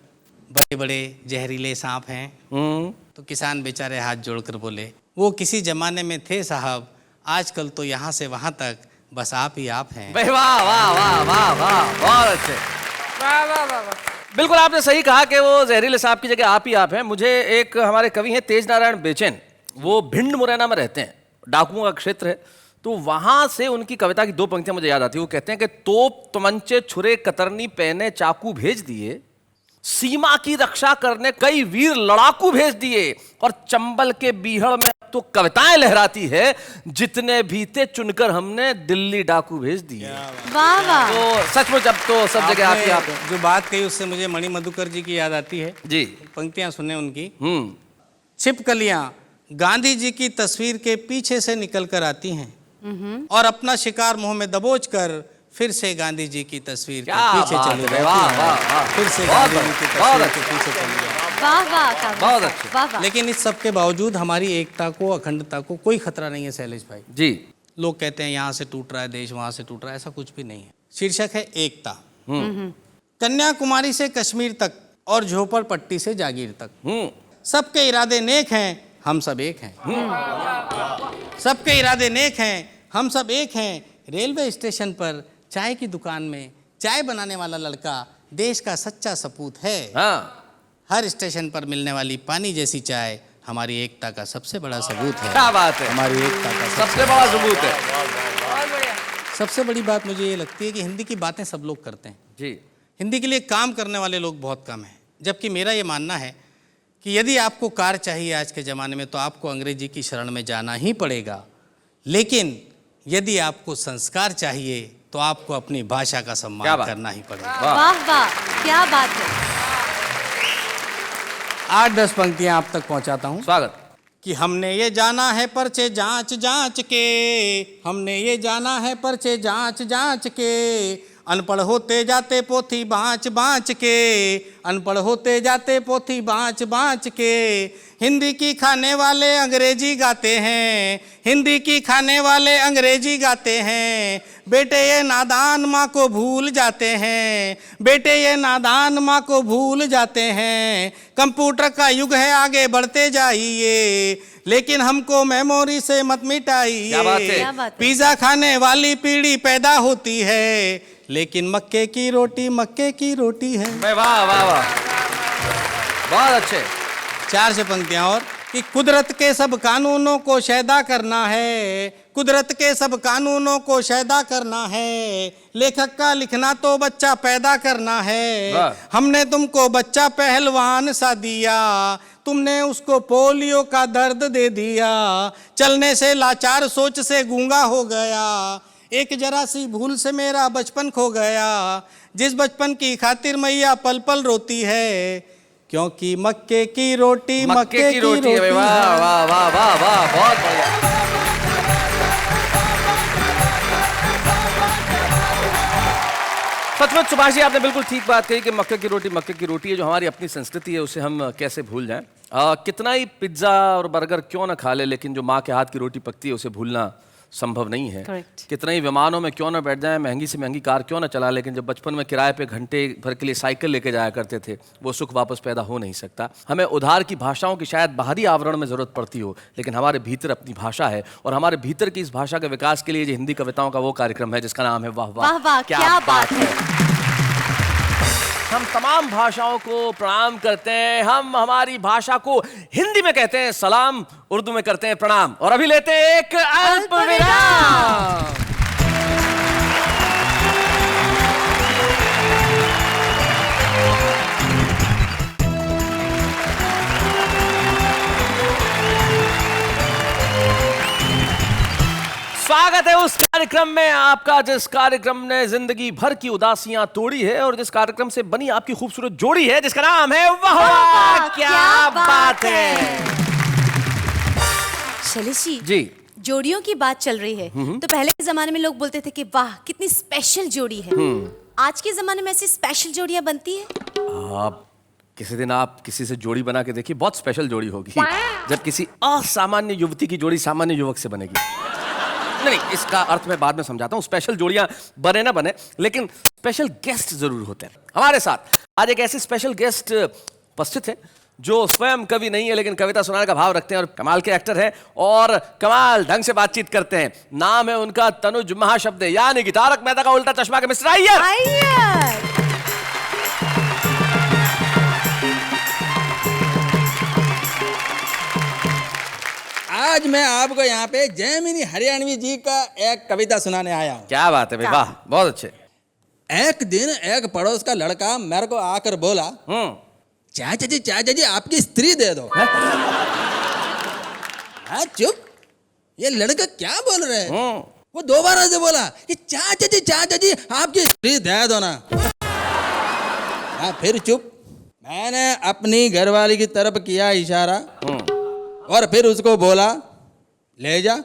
बड़े बड़े जहरीले सांप हैं? तो किसान बेचारे हाथ जोड़कर बोले, वो किसी जमाने में थे साहब, आजकल तो यहाँ से वहाँ तक बस आप ही आप हैं। वाह वाह वाह वाह वाह, बहुत अच्छे। वाह वाह वाह वाह। बिल्कुल आपने सही कहा कि वो जहरीले सांप की जगह आप ही आप हैं। मुझे एक हमारे कवि हैं तेज नारायण बेचैन, वो भिंड मुरैना में रहते हैं, डाकुओं का क्षेत्र है। तो वहां से उनकी कविता की 2 पंक्तियां मुझे याद आती है। वो कहते हैं कि तोप तमंचे छुरे कतरनी पहने चाकू भेज दिए, सीमा की रक्षा करने कई वीर लड़ाकू भेज दिए, और चंबल के बीहड़ में तो कविताएं लहराती है, जितने भी थे चुनकर हमने दिल्ली डाकू भेज दिए। वाह वाह। तो सचमुच अब तो सब जगह आप ही आप हैं। जो बात कही उससे मुझे मणि मधुकर जी की याद आती है जी। पंक्तियां सुने उनकी। छिपकलियां गांधी जी की तस्वीर के पीछे से निकल कर आती हैं, और अपना शिकार मुंह में दबोच कर फिर से गांधी जी की तस्वीर के क्या पीछे बात चले है, जाते वाह, हैं। वाह, वाह। फिर से बहुत गांधी जी की अच्छे, बहुत तस्वीर के पीछे चले जाते हैं। वाह वाह काव्य बहुत साहब, अच्छे। वाह वाह। लेकिन इस सब के बावजूद हमारी एकता को, अखंडता को कोई खतरा नहीं है शैलेश भाई जी। लोग कहते हैं यहाँ से टूट रहा है देश, वहां से टूट रहा है, ऐसा कुछ भी नहीं है। शीर्षक है एकता। कन्याकुमारी से कश्मीर तक और झोपड़पट्टी से जागीर तक सबके इरादे नेक हैं, हम सब एक हैं। सबके इरादे नेक हैं, हम सब एक हैं। रेलवे स्टेशन पर चाय की दुकान में चाय बनाने वाला लड़का देश का सच्चा सपूत है। हर स्टेशन पर मिलने वाली पानी जैसी चाय हमारी एकता का सबसे बड़ा सबूत है। क्या बात है, हमारी एकता का सबसे बड़ा सबूत है। सबसे बड़ी बात मुझे ये लगती है कि हिंदी की बातें सब लोग करते हैं जी, हिंदी के लिए काम करने वाले लोग बहुत कम हैं। जबकि मेरा ये मानना है कि यदि आपको कार चाहिए आज के ज़माने में तो आपको अंग्रेजी की शरण में जाना ही पड़ेगा, लेकिन यदि आपको संस्कार चाहिए तो आपको अपनी भाषा का सम्मान करना ही पड़ेगा। वाह वाह, क्या बात है। 8-10 पंक्तियां आप तक पहुंचाता हूं। स्वागत। कि हमने ये जाना है पर्चे जांच जांच के, हमने ये जाना है पर्चे जांच जांच के, अनपढ़ होते जाते पोथी बाँच बाँच के, अनपढ़ होते जाते पोथी बाँच बाँच के। हिंदी की खाने वाले अंग्रेजी गाते हैं, हिंदी की खाने वाले अंग्रेजी गाते हैं। बेटे ये नादान माँ को भूल जाते हैं, बेटे ये नादान माँ को भूल जाते हैं। कंप्यूटर का युग है आगे बढ़ते जाइए, लेकिन हमको मेमोरी से मत मिटाइए। क्या बात है? क्या बात है? पिज़्ज़ा खाने वाली पीढ़ी पैदा होती है, लेकिन मक्के की रोटी है। वाह वाह वाह, बहुत अच्छे। 4 से पंक्तियां और कि कुदरत के सब कानूनों को शैदा करना है, कुदरत के सब कानूनों को शैदा करना है। लेखक का लिखना तो बच्चा पैदा करना है, हमने तुमको बच्चा पहलवान सा दिया, तुमने उसको पोलियो का दर्द दे दिया। चलने से लाचार, सोच से गूंगा हो गया, एक जरा सी भूल से मेरा बचपन खो गया। जिस बचपन की खातिर मैया पल पल रोती है, क्योंकि मक्के की रोटी मक्के की रोटी है। वाह वाह वाह वाह वाह, बहुत बढ़िया। सचमुच सुभाष जी, आपने बिल्कुल ठीक बात कही कि मक्के की रोटी है। जो हमारी अपनी संस्कृति है उसे हम कैसे भूल जाएं। कितना ही पिज्ज़ा और बर्गर क्यों ना खा ले, लेकिन जो माँ के हाथ की रोटी पकती है उसे भूलना संभव नहीं है। Correct. कितना ही विमानों में क्यों ना बैठ जाएं, महंगी से महंगी कार क्यों ना चला, लेकिन जब बचपन में किराए पे घंटे भर के लिए साइकिल लेके जाया करते थे, वो सुख वापस पैदा हो नहीं सकता। हमें उधार की भाषाओं की शायद बाहरी आवरण में ज़रूरत पड़ती हो, लेकिन हमारे भीतर अपनी भाषा है, और हमारे भीतर की इस भाषा के विकास के लिए जो हिंदी कविताओं का वो कार्यक्रम है जिसका नाम है वाह वाह वाह, क्या बात है। हम तमाम भाषाओं को प्रणाम करते हैं। हम हमारी भाषा को हिंदी में कहते हैं सलाम, उर्दू में करते हैं प्रणाम। और अभी लेते हैं एक अल्प विराम। स्वागत है उस कार्यक्रम में आपका जिस कार्यक्रम ने जिंदगी भर की उदासियां तोड़ी है, और जिस कार्यक्रम से बनी आपकी खूबसूरत जोड़ी है जिसका नाम है वाह वाह, क्या बात है। शैलेश जी, जोड़ियों की बात चल रही है, तो पहले के जमाने में लोग बोलते थे कि वाह कितनी स्पेशल जोड़ी है। आज के जमाने में ऐसी स्पेशल जोड़ियां बनती है? आप किसी दिन आप किसी से जोड़ी बना के देखिए, बहुत स्पेशल जोड़ी होगी। जब किसी असामान्य युवती की जोड़ी सामान्य युवक से बनेगी। नहीं, इसका अर्थ मैं बाद में समझाता हूँ। स्पेशल जोड़ियां बने ना बने, लेकिन स्पेशल गेस्ट जरूर होते हैं। हमारे साथ आज एक ऐसे स्पेशल गेस्ट उपस्थित है जो स्वयं कवि नहीं है, लेकिन कविता सुनाने का भाव रखते हैं, और कमाल के एक्टर हैं, और कमाल ढंग से बातचीत करते हैं। नाम है उनका तनुज महाशब्द, यानी कि तारक मेहता का उल्टा चश्मा के मिस्टर अय्यर। आज मैं आपको यहाँ पे जैमिनी हरियाणवी जी का एक कविता सुनाने आया हूँ। क्या बात है भाई, वाह, बहुत अच्छे। एक दिन एक पड़ोस का लड़का मेरे को आकर बोला, चाचा जी आपकी स्त्री दे दो। हाँ चुप, ये लड़का क्या बोल रहे हैं? वो दोबारा से बोला कि चाचा जी आपकी स्त्री दे दो ना। हाँ फिर चुप। मैंने अपनी घरवाली की तरफ किया इशारा, और फिर उसको बोला ले जा।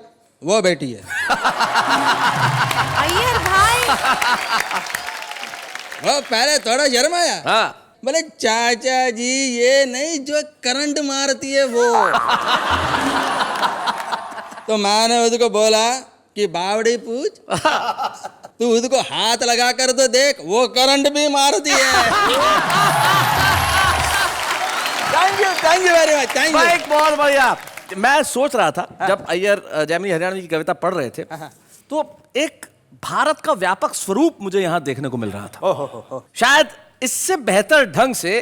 वो बेटी है। अय्यर भाई। वो पहले थोड़ा शर्माया। हाँ। बोले चाचा जी ये नहीं जो करंट मारती है वो। तो मैंने उसको बोला कि बावड़ी पूछ, तू उसको हाथ लगा कर तो देख, वो करंट भी मारती है। Thank you very much, thank you. बहुत बढ़िया। मैं सोच रहा था जब अय्यर जयमिनी हरियाणवी की कविता पढ़ रहे थे तो एक भारत का व्यापक स्वरूप मुझे यहाँ देखने को मिल रहा था। शायद इससे बेहतर ढंग से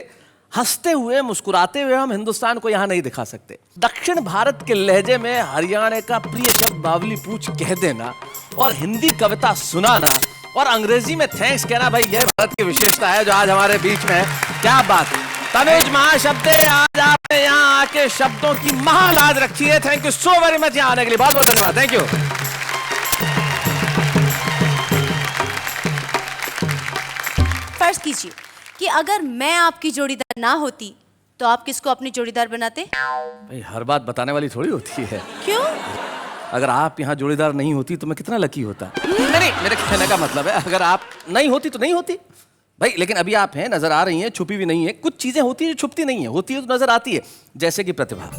हंसते हुए मुस्कुराते हुए हम हिंदुस्तान को यहाँ नहीं दिखा सकते। दक्षिण भारत के लहजे में हरियाणा का प्रिय शब्द बावली पूछ कह देना और हिंदी कविता सुनाना और अंग्रेजी में थैंक्स कहना, भाई यह भारत की विशेषता है जो आज हमारे बीच में है। क्या बात है तनुज महाशब्दे, आज आपने यहाँ आके शब्दों की महालाज रखी है। Thank you so very much यहाँ आने के लिए, बहुत बहुत धन्यवाद। Thank you. फर्ज कीजिए कि अगर मैं आपकी जोड़ीदार ना होती तो आप किसको अपनी जोड़ीदार बनाते? भाई हर बात बताने वाली थोड़ी होती है। क्यों? अगर आप यहाँ जोड़ीदार नहीं होती तो मैं कितना लकी होता। नहीं, मेरे कहने का मतलब है अगर आप नहीं होती तो नहीं होती भाई, लेकिन अभी आप हैं, नजर आ रही हैं, छुपी भी नहीं है। कुछ चीजें होती है जो छुपती नहीं है, होती है तो नजर आती है, जैसे कि प्रतिभा,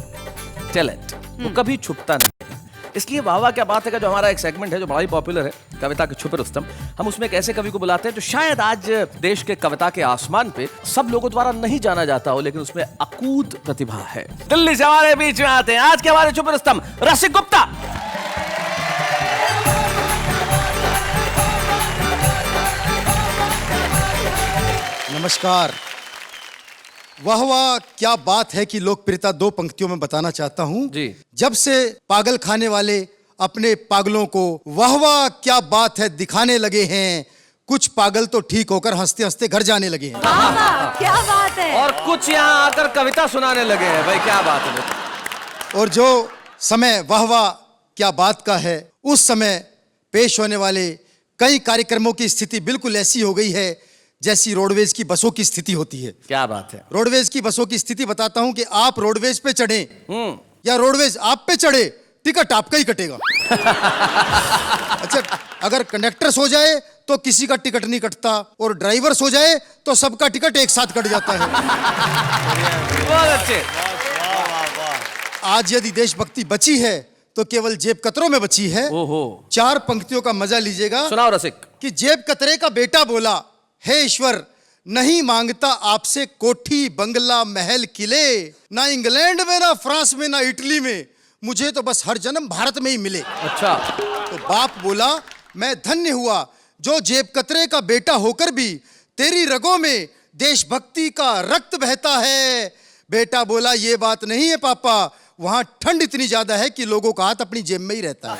टैलेंट, वो कभी छुपता नहीं है। इसलिए वाह वाह क्या बात है का जो हमारा एक सेगमेंट है जो बड़ा ही पॉपुलर है, कविता के छुपे रुस्तम, हम उसमें एक ऐसे कवि को बुलाते हैं जो शायद आज देश के कविता के आसमान पे सब लोगों द्वारा नहीं जाना जाता हो, लेकिन उसमें अकूत प्रतिभा है। दिल्ली से हमारे बीच में आते हैं आज के हमारे छुपे रुस्तम रसिक गुप्ता। नमस्कार। वाह वाह क्या बात है की लोकप्रियता दो पंक्तियों में बताना चाहता हूं जी। जब से पागल खाने वाले अपने पागलों को वाह वाह क्या बात है दिखाने लगे हैं, कुछ पागल तो ठीक होकर हंसते हंसते घर जाने लगे हैं। क्या बात है। और कुछ यहाँ आकर कविता सुनाने लगे हैं। भाई क्या बात है। और जो समय वाह वाह क्या बात का है, उस समय पेश होने वाले कई कार्यक्रमों की स्थिति बिल्कुल ऐसी हो गई है जैसी रोडवेज की बसों की स्थिति होती है। क्या बात है। रोडवेज की बसों की स्थिति बताता हूं कि आप रोडवेज पे चढ़े या रोडवेज आप पे चढ़े, टिकट आपका ही कटेगा। अच्छा, अगर कंडक्टर सो जाए तो किसी का टिकट नहीं कटता, और ड्राइवर सो जाए तो सबका टिकट एक साथ कट जाता है। बहुत अच्छे। आज यदि देशभक्ति बची है तो केवल जेब कतरों में बची है। चार पंक्तियों का मजा लीजिएगा। सुनाओ रसिक। कि जेब कतरे का बेटा बोला, हे ईश्वर नहीं मांगता आपसे कोठी बंगला महल किले, ना इंग्लैंड में ना फ्रांस में ना इटली में, मुझे तो बस हर जन्म भारत में ही मिले। अच्छा। तो बाप बोला मैं धन्य हुआ जो जेब कतरे का बेटा होकर भी तेरी रगों में देशभक्ति का रक्त बहता है। बेटा बोला ये बात नहीं है पापा, वहां ठंड इतनी ज्यादा है कि लोगों का हाथ अपनी जेब में ही रहता है।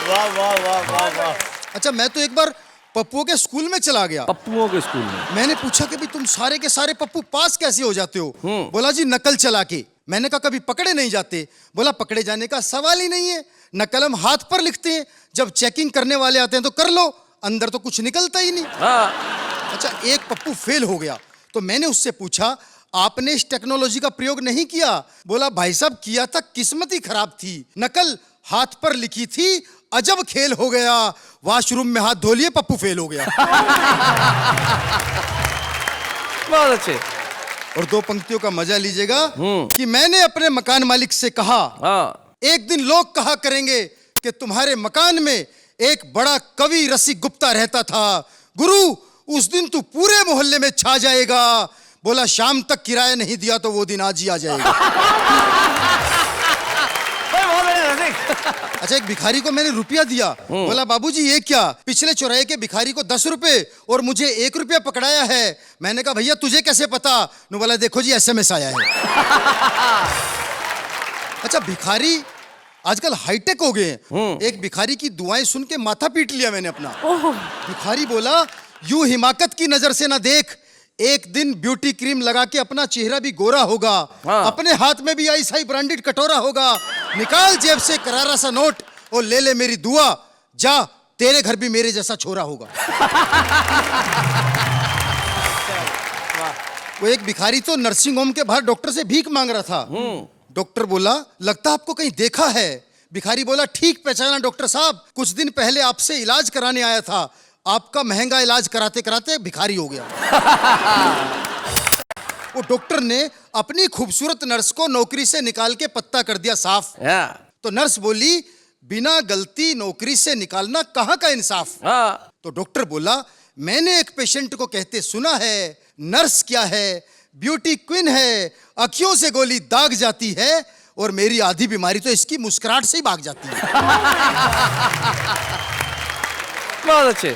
वाह वाह वाह वाह वाह। अच्छा, मैं तो एक बार पप्पुओं के स्कूल में चला गया। पप्पुओं के स्कूल में? मैंने पूछा कि भाई तुम सारे के सारे पप्पू पास कैसे हो जाते हो? बोला जी नकल चला के। मैंने कहा कभी पकड़े नहीं जाते? बोला पकड़े जाने का सवाल ही नहीं है, नकल हम हाथ पर लिखते हैं, जब चेकिंग करने वाले आते हैं तो कर लो, अंदर तो कुछ निकलता ही नहीं। अच्छा, एक पप्पू फेल हो गया तो मैंने उससे पूछा आपने इस टेक्नोलॉजी का प्रयोग नहीं किया? बोला भाई साहब किया था, किस्मत ही खराब थी, नकल हाथ पर लिखी थी, अजब खेल हो गया, वॉशरूम में हाथ धो लिए, पप्पू फेल हो गया। बहुत अच्छे। और दो पंक्तियों का मजा लीजिएगा कि मैंने अपने मकान मालिक से कहा एक दिन लोग कहा करेंगे कि तुम्हारे मकान में एक बड़ा कवि रसिक गुप्ता रहता था, गुरु उस दिन तू पूरे मोहल्ले में छा जाएगा। बोला शाम तक किराया नहीं दिया तो वो दिन आज ही आ जाएगा। अच्छा, एक भिखारी को मैंने रुपया दिया, बोला बाबूजी ये क्या? पिछले चौराहे के भिखारी को 10 रुपए और मुझे 1 रुपया पकड़ाया है। मैंने कहा भैया तुझे कैसे पता? नु बोला देखो जी SMS आया है। अच्छा, भिखारी आजकल हाईटेक हो गए हैं। एक भिखारी की दुआएं सुन के माथा पीट लिया मैंने अपना। भिखारी बोला यूं हिमाकत की नजर से ना देख, एक दिन ब्यूटी क्रीम लगा के अपना चेहरा भी गोरा होगा, अपने हाथ में भी ऐसा ब्रांडेड कटोरा होगा, निकाल जेब से करारा सा नोट और ले ले मेरी दुआ, जा तेरे घर भी मेरे जैसा छोरा होगा। वो एक भिखारी तो नर्सिंग होम के बाहर डॉक्टर से भीख मांग रहा था। डॉक्टर बोला लगता आपको कहीं देखा है। भिखारी बोला ठीक पहचाना डॉक्टर साहब, कुछ दिन पहले आपसे इलाज कराने आया था, आपका महंगा इलाज कराते कराते भिखारी हो गया। वो डॉक्टर ने अपनी खूबसूरत नर्स को नौकरी से निकाल के पत्ता कर दिया साफ। तो नर्स बोली बिना गलती नौकरी से निकालना कहाँ का इंसाफ। तो डॉक्टर बोला मैंने एक पेशेंट को कहते सुना है, नर्स क्या है ब्यूटी क्वीन है, अखियों से गोली दाग जाती है और मेरी आधी बीमारी तो इसकी मुस्कुराहट से ही भाग जाती है। बहुत अच्छे।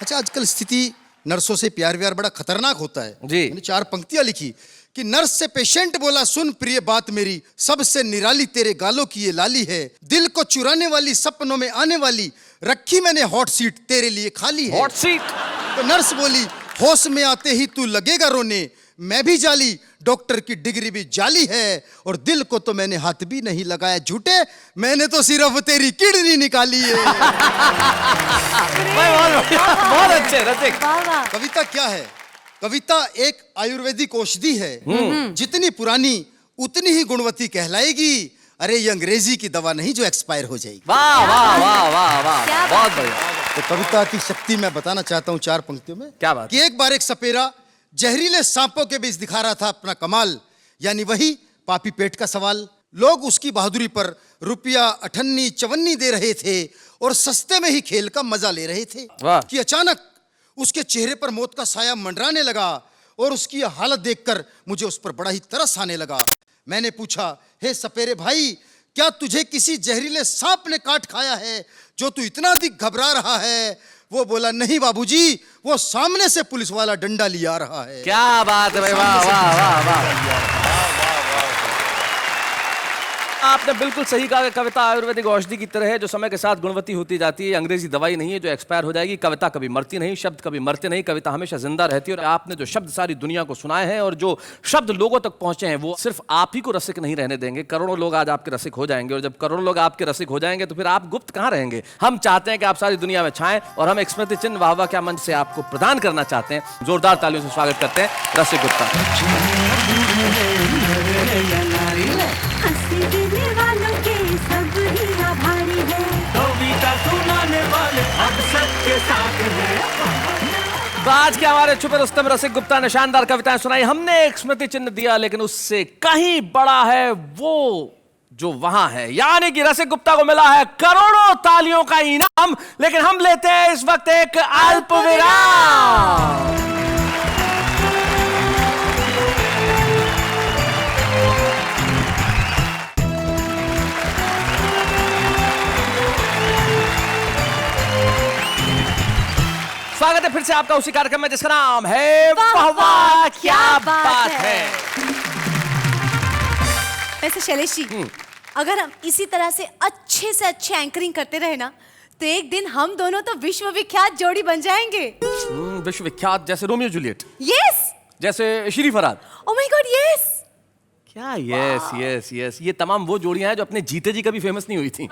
अच्छा, आजकल स्थिति नर्सों से प्यार व्यार बड़ा खतरनाक होता है जी। मैंने 4 पंक्तियां लिखी कि नर्स से पेशेंट बोला सुन प्रिय बात मेरी, सबसे निराली तेरे गालों की ये लाली है, दिल को चुराने वाली सपनों में आने वाली, रखी मैंने हॉट सीट तेरे लिए खाली है। Hot seat. तो नर्स बोली होश में आते ही तू लगेगा रोने, मैं भी जाली, डॉक्टर की डिग्री भी जाली है, और दिल को तो मैंने हाथ भी नहीं लगाया झूठे, मैंने तो सिर्फ तेरी किडनी निकाली है। बहुत अच्छे रसिक। कविता क्या है? कविता एक आयुर्वेदिक औषधि है, जितनी पुरानी उतनी ही गुणवती कहलाएगी। अरे ये अंग्रेजी की दवा नहीं जो एक्सपायर हो जाएगी। वाह वाह वाह वाह वाह, बहुत बढ़िया। तो कविता की शक्ति मैं बताना चाहता हूँ 4 पंक्तियों में। क्या बात? कि एक बार एक सपेरा जहरीले सांपों के बीच दिखा रहा था अपना कमाल, यानी वही पापी पेट का सवाल। लोग उसकी बहादुरी पर रुपया 58-54 दे रहे थे और सस्ते में ही खेल का मजा ले रहे थे कि अचानक उसके चेहरे पर मौत का साया मंडराने लगा और उसकी हालत देखकर मुझे उस पर बड़ा ही तरस आने लगा। मैंने पूछा हे सपेरे भाई, क्या तुझे किसी जहरीले सांप ने काट खाया है जो तू इतना अधिक घबरा रहा है? वो बोला नहीं बाबूजी, वो सामने से पुलिस वाला डंडा लिया रहा है। क्या बात है भाई, वाह वाह वाह वाह। आपने बिल्कुल सही कहा। कविता आयुर्वेदिक औषधि की तरह है जो समय के साथ गुणवती होती जाती है। अंग्रेजी दवाई नहीं है जो एक्सपायर हो जाएगी। कविता कभी मरती नहीं, शब्द कभी मरते नहीं, कविता हमेशा जिंदा रहती है। और आपने जो शब्द सारी दुनिया को सुनाए हैं और जो शब्द लोगों तक पहुंचे हैं वो सिर्फ आप ही को रसिक नहीं रहने देंगे। करोड़ों लोग आज आपके रसिक हो जाएंगे और जब करोड़ों लोग आपके रसिक हो जाएंगे तो फिर आप गुप्त कहाँ रहेंगे। हम चाहते हैं कि आप सारी दुनिया में छाएं और हम एक स्मृति चिन्ह वाह वाह क्या मंच से आपको प्रदान करना चाहते हैं। जोरदार तालियों से स्वागत करते हैं रसिक गुप्ता। तो आज के हमारे छुपे रुस्तम रसिक गुप्ता ने शानदार कविताएं सुनाई। हमने एक स्मृति चिन्ह दिया, लेकिन उससे कहीं बड़ा है वो जो वहां है, यानी कि रसिक गुप्ता को मिला है करोड़ों तालियों का इनाम। लेकिन हम लेते हैं इस वक्त एक अल्प विराम। स्वागत है फिर से आपका उसी कार्यक्रम में जिसका नाम है वाह वाह क्या बात है। वैसे शैलेश जी, अगर हम इसी तरह से अच्छे एंकरिंग करते रहे ना तो एक दिन हम दोनों तो विश्वविख्यात जोड़ी बन जाएंगे। विश्वविख्यात जैसे रोमियो जूलियट। यस। जैसे Shri Farhad. Oh my God yes. क्या यस यस यस, ये तमाम वो जोड़ियां हैं जो अपने जीते जी कभी फेमस नहीं हुई थी।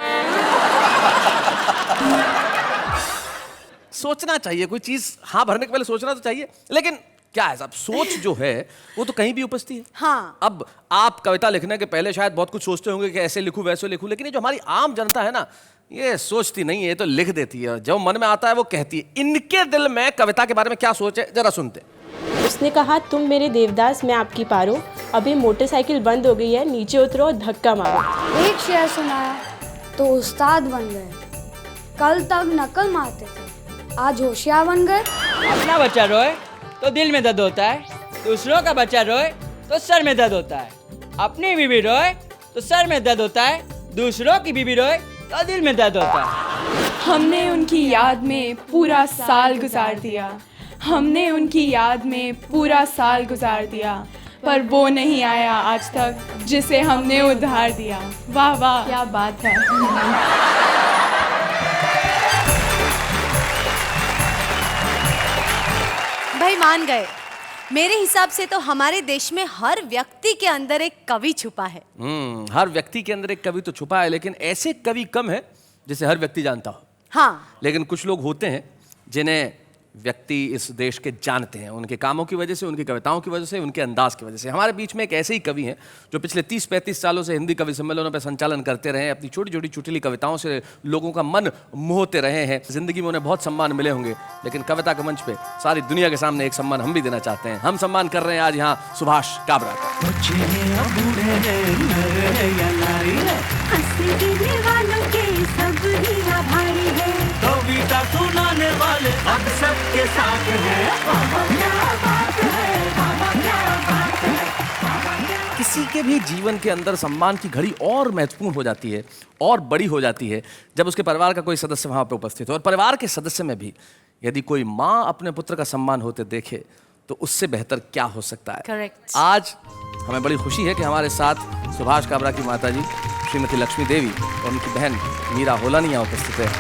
सोचना चाहिए कोई चीज हाँ भरने के पहले सोचना तो चाहिए। लेकिन क्या है साहब, सोच जो है वो तो कहीं भी उपजती है। हाँ। अब आप कविता लिखने के पहले शायद बहुत कुछ सोचते होंगे कि ऐसे लिखूं वैसे लिखूं, लेकिन ये जो हमारी आम जनता है ना, ये सोचती नहीं है, ये तो लिख देती है। जो मन में आता है वो कहती है। इनके दिल में कविता के बारे में क्या सोच है जरा सुनते। उसने कहा तुम मेरे देवदास मैं आपकी पारो, अभी मोटरसाइकिल बंद हो गई है, नीचे उतरो और धक्का मारो। एक शेर सुनाया तो उस्ताद बन गए, कल तक नकल मारते थे आज होशियार बन गए। अपना बच्चा रोए तो दिल में दर्द होता है, दूसरों का बच्चा रोए तो सर में दर्द होता है। अपनी बीवी रोए तो सर में दर्द होता है, दूसरों की बीवी रोए तो दिल में दर्द होता है। हमने उनकी याद में पूरा साल गुजार दिया, हमने उनकी याद में पूरा साल गुजार दिया, पर वो नहीं आया आज तक जिसे हमने उधार दिया। वाह वाह क्या बात है। भाई मान गए। मेरे हिसाब से तो हमारे देश में हर व्यक्ति के अंदर एक कवि छुपा है। हर व्यक्ति के अंदर एक कवि तो छुपा है, लेकिन ऐसे कवि कम है जिसे हर व्यक्ति जानता हो। हाँ। लेकिन कुछ लोग होते हैं जिन्हें व्यक्ति इस देश के जानते हैं, उनके कामों की वजह से, उनकी कविताओं की वजह से, उनके अंदाज की वजह से। हमारे बीच में एक ऐसे ही कवि हैं जो पिछले 30-35 सालों से हिंदी कवि सम्मेलनों पर संचालन करते रहे हैं, अपनी छोटी छोटी चुटली कविताओं से लोगों का मन मोहते रहे हैं। जिंदगी में उन्हें बहुत सम्मान मिले होंगे, लेकिन कविता के मंच पे सारी दुनिया के सामने एक सम्मान हम भी देना चाहते हैं। हम सम्मान कर रहे हैं आज यहाँ सुभाष काबरा का। कविता सुनाने वाले अब सबके साथ हैं। किसी के भी जीवन के अंदर सम्मान की घड़ी और महत्वपूर्ण हो जाती है और बड़ी हो जाती है जब उसके परिवार का कोई सदस्य वहां पर उपस्थित हो। और परिवार के सदस्य में भी यदि कोई माँ अपने पुत्र का सम्मान होते देखे तो उससे बेहतर क्या हो सकता है। करेक्ट। आज हमें बड़ी खुशी है कि हमारे साथ सुभाष काबरा की माताजी श्रीमती लक्ष्मी देवी और उनकी बहन मीरा होलानी यहाँ उपस्थित है।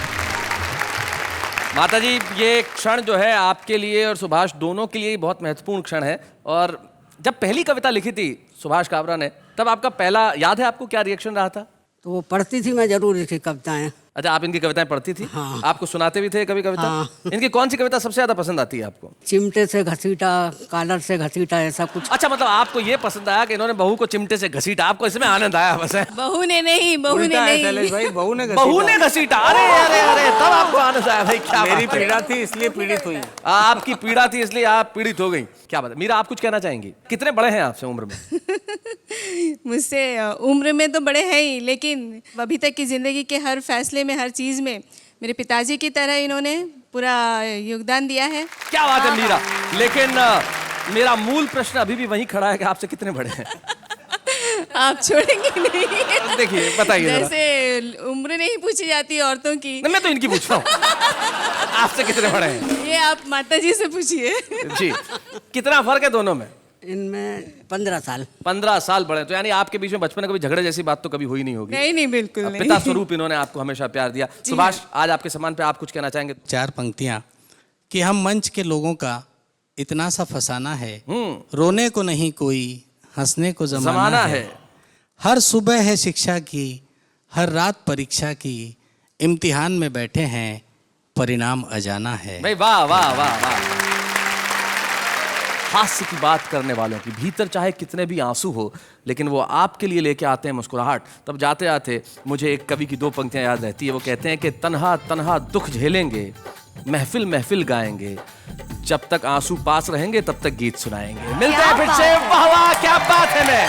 माताजी, ये क्षण जो है आपके लिए और सुभाष दोनों के लिए बहुत महत्वपूर्ण क्षण है। और जब पहली कविता लिखी थी सुभाष काबरा ने, तब आपका पहला याद है आपको क्या रिएक्शन रहा था? तो वो पढ़ती थी, मैं जरूर लिखी कविताएं। अच्छा, आप इनकी कविताएं पढ़ती थी? हाँ। आपको सुनाते भी थे कभी कविता? हाँ। इनकी कौन सी कविता सबसे ज्यादा पसंद आती है आपको? चिमटे से घसीटा, कालर से घसीटा, ऐसा कुछ। अच्छा, मतलब आपको ये पसंद आया कि इन्होंने बहू को चिमटे से घसीटा, आपको इसमें आनंद आया बस है? बहू ने नहीं, बहू ने नहीं, भाई बहू ने बहू ने घसीटा। अरे अरे अरे, तब आपको आनंद आया भाई, क्या मेरी बात है। पीड़ा थी इसलिए पीड़ित हुई। आपकी पीड़ा थी इसलिए आप पीड़ित हो गई। क्या बात है। मीरा, आप कुछ कहना चाहेंगी? कितने बड़े हैं आपसे उम्र में? मुझसे उम्र में तो बड़े हैं ही, लेकिन अभी तक की ज़िंदगी के हर फैसले में, हर चीज़ में मेरे पिताजी की तरह इन्होंने पूरा योगदान दिया है। क्या बात है मीरा। लेकिन मेरा मूल प्रश्न अभी भी वहीं खड़ा है कि आपसे कितने बड़े हैं? आप छोड़ेंगे नहीं? देखिए, बताइए जरा। जैसे उम्र नहीं पूछी जाती औरतों की। मैं तो इनकी पूछ रहा हूँ। आपसे कितने बड़े हैं? ये आप माताजी से पूछिए। जी, कितना फर्क है दोनों में? इनमें 15 साल। 15 साल बड़े, तो यानी आपके बीच में बचपन में कभी झगड़े जैसी बात तो कभी हुई नहीं होगी? नहीं, बिल्कुल नहीं। पिता स्वरूप इन्होंने आपको हमेशा प्यार दिया। सुभाष, आज आपके सम्मान पे आप कुछ कहना चाहेंगे? 4 पंक्तियां कि हम मंच के लोगों का इतना सा फसाना है, रोने को नहीं कोई, हंसने को जमाना है। हर सुबह है शिक्षा की, हर रात परीक्षा की, इम्तिहान में बैठे हैं, परिणाम अजाना है। भाई वाह वाह वाह वाह। हास्य की बात करने वालों की भीतर चाहे कितने भी आंसू हो, लेकिन वो आपके लिए लेके आते हैं मुस्कुराहट। तब जाते आते मुझे एक कवि की 2 पंक्तियां याद रहती है। वो कहते हैं कि तन्हा तन्हा दुख झेलेंगे, महफिल महफिल गाएंगे, जब तक आंसू पास रहेंगे तब तक गीत सुनाएंगे। मिलते हैं फिर से। वाह वाह, क्या बात है। मैं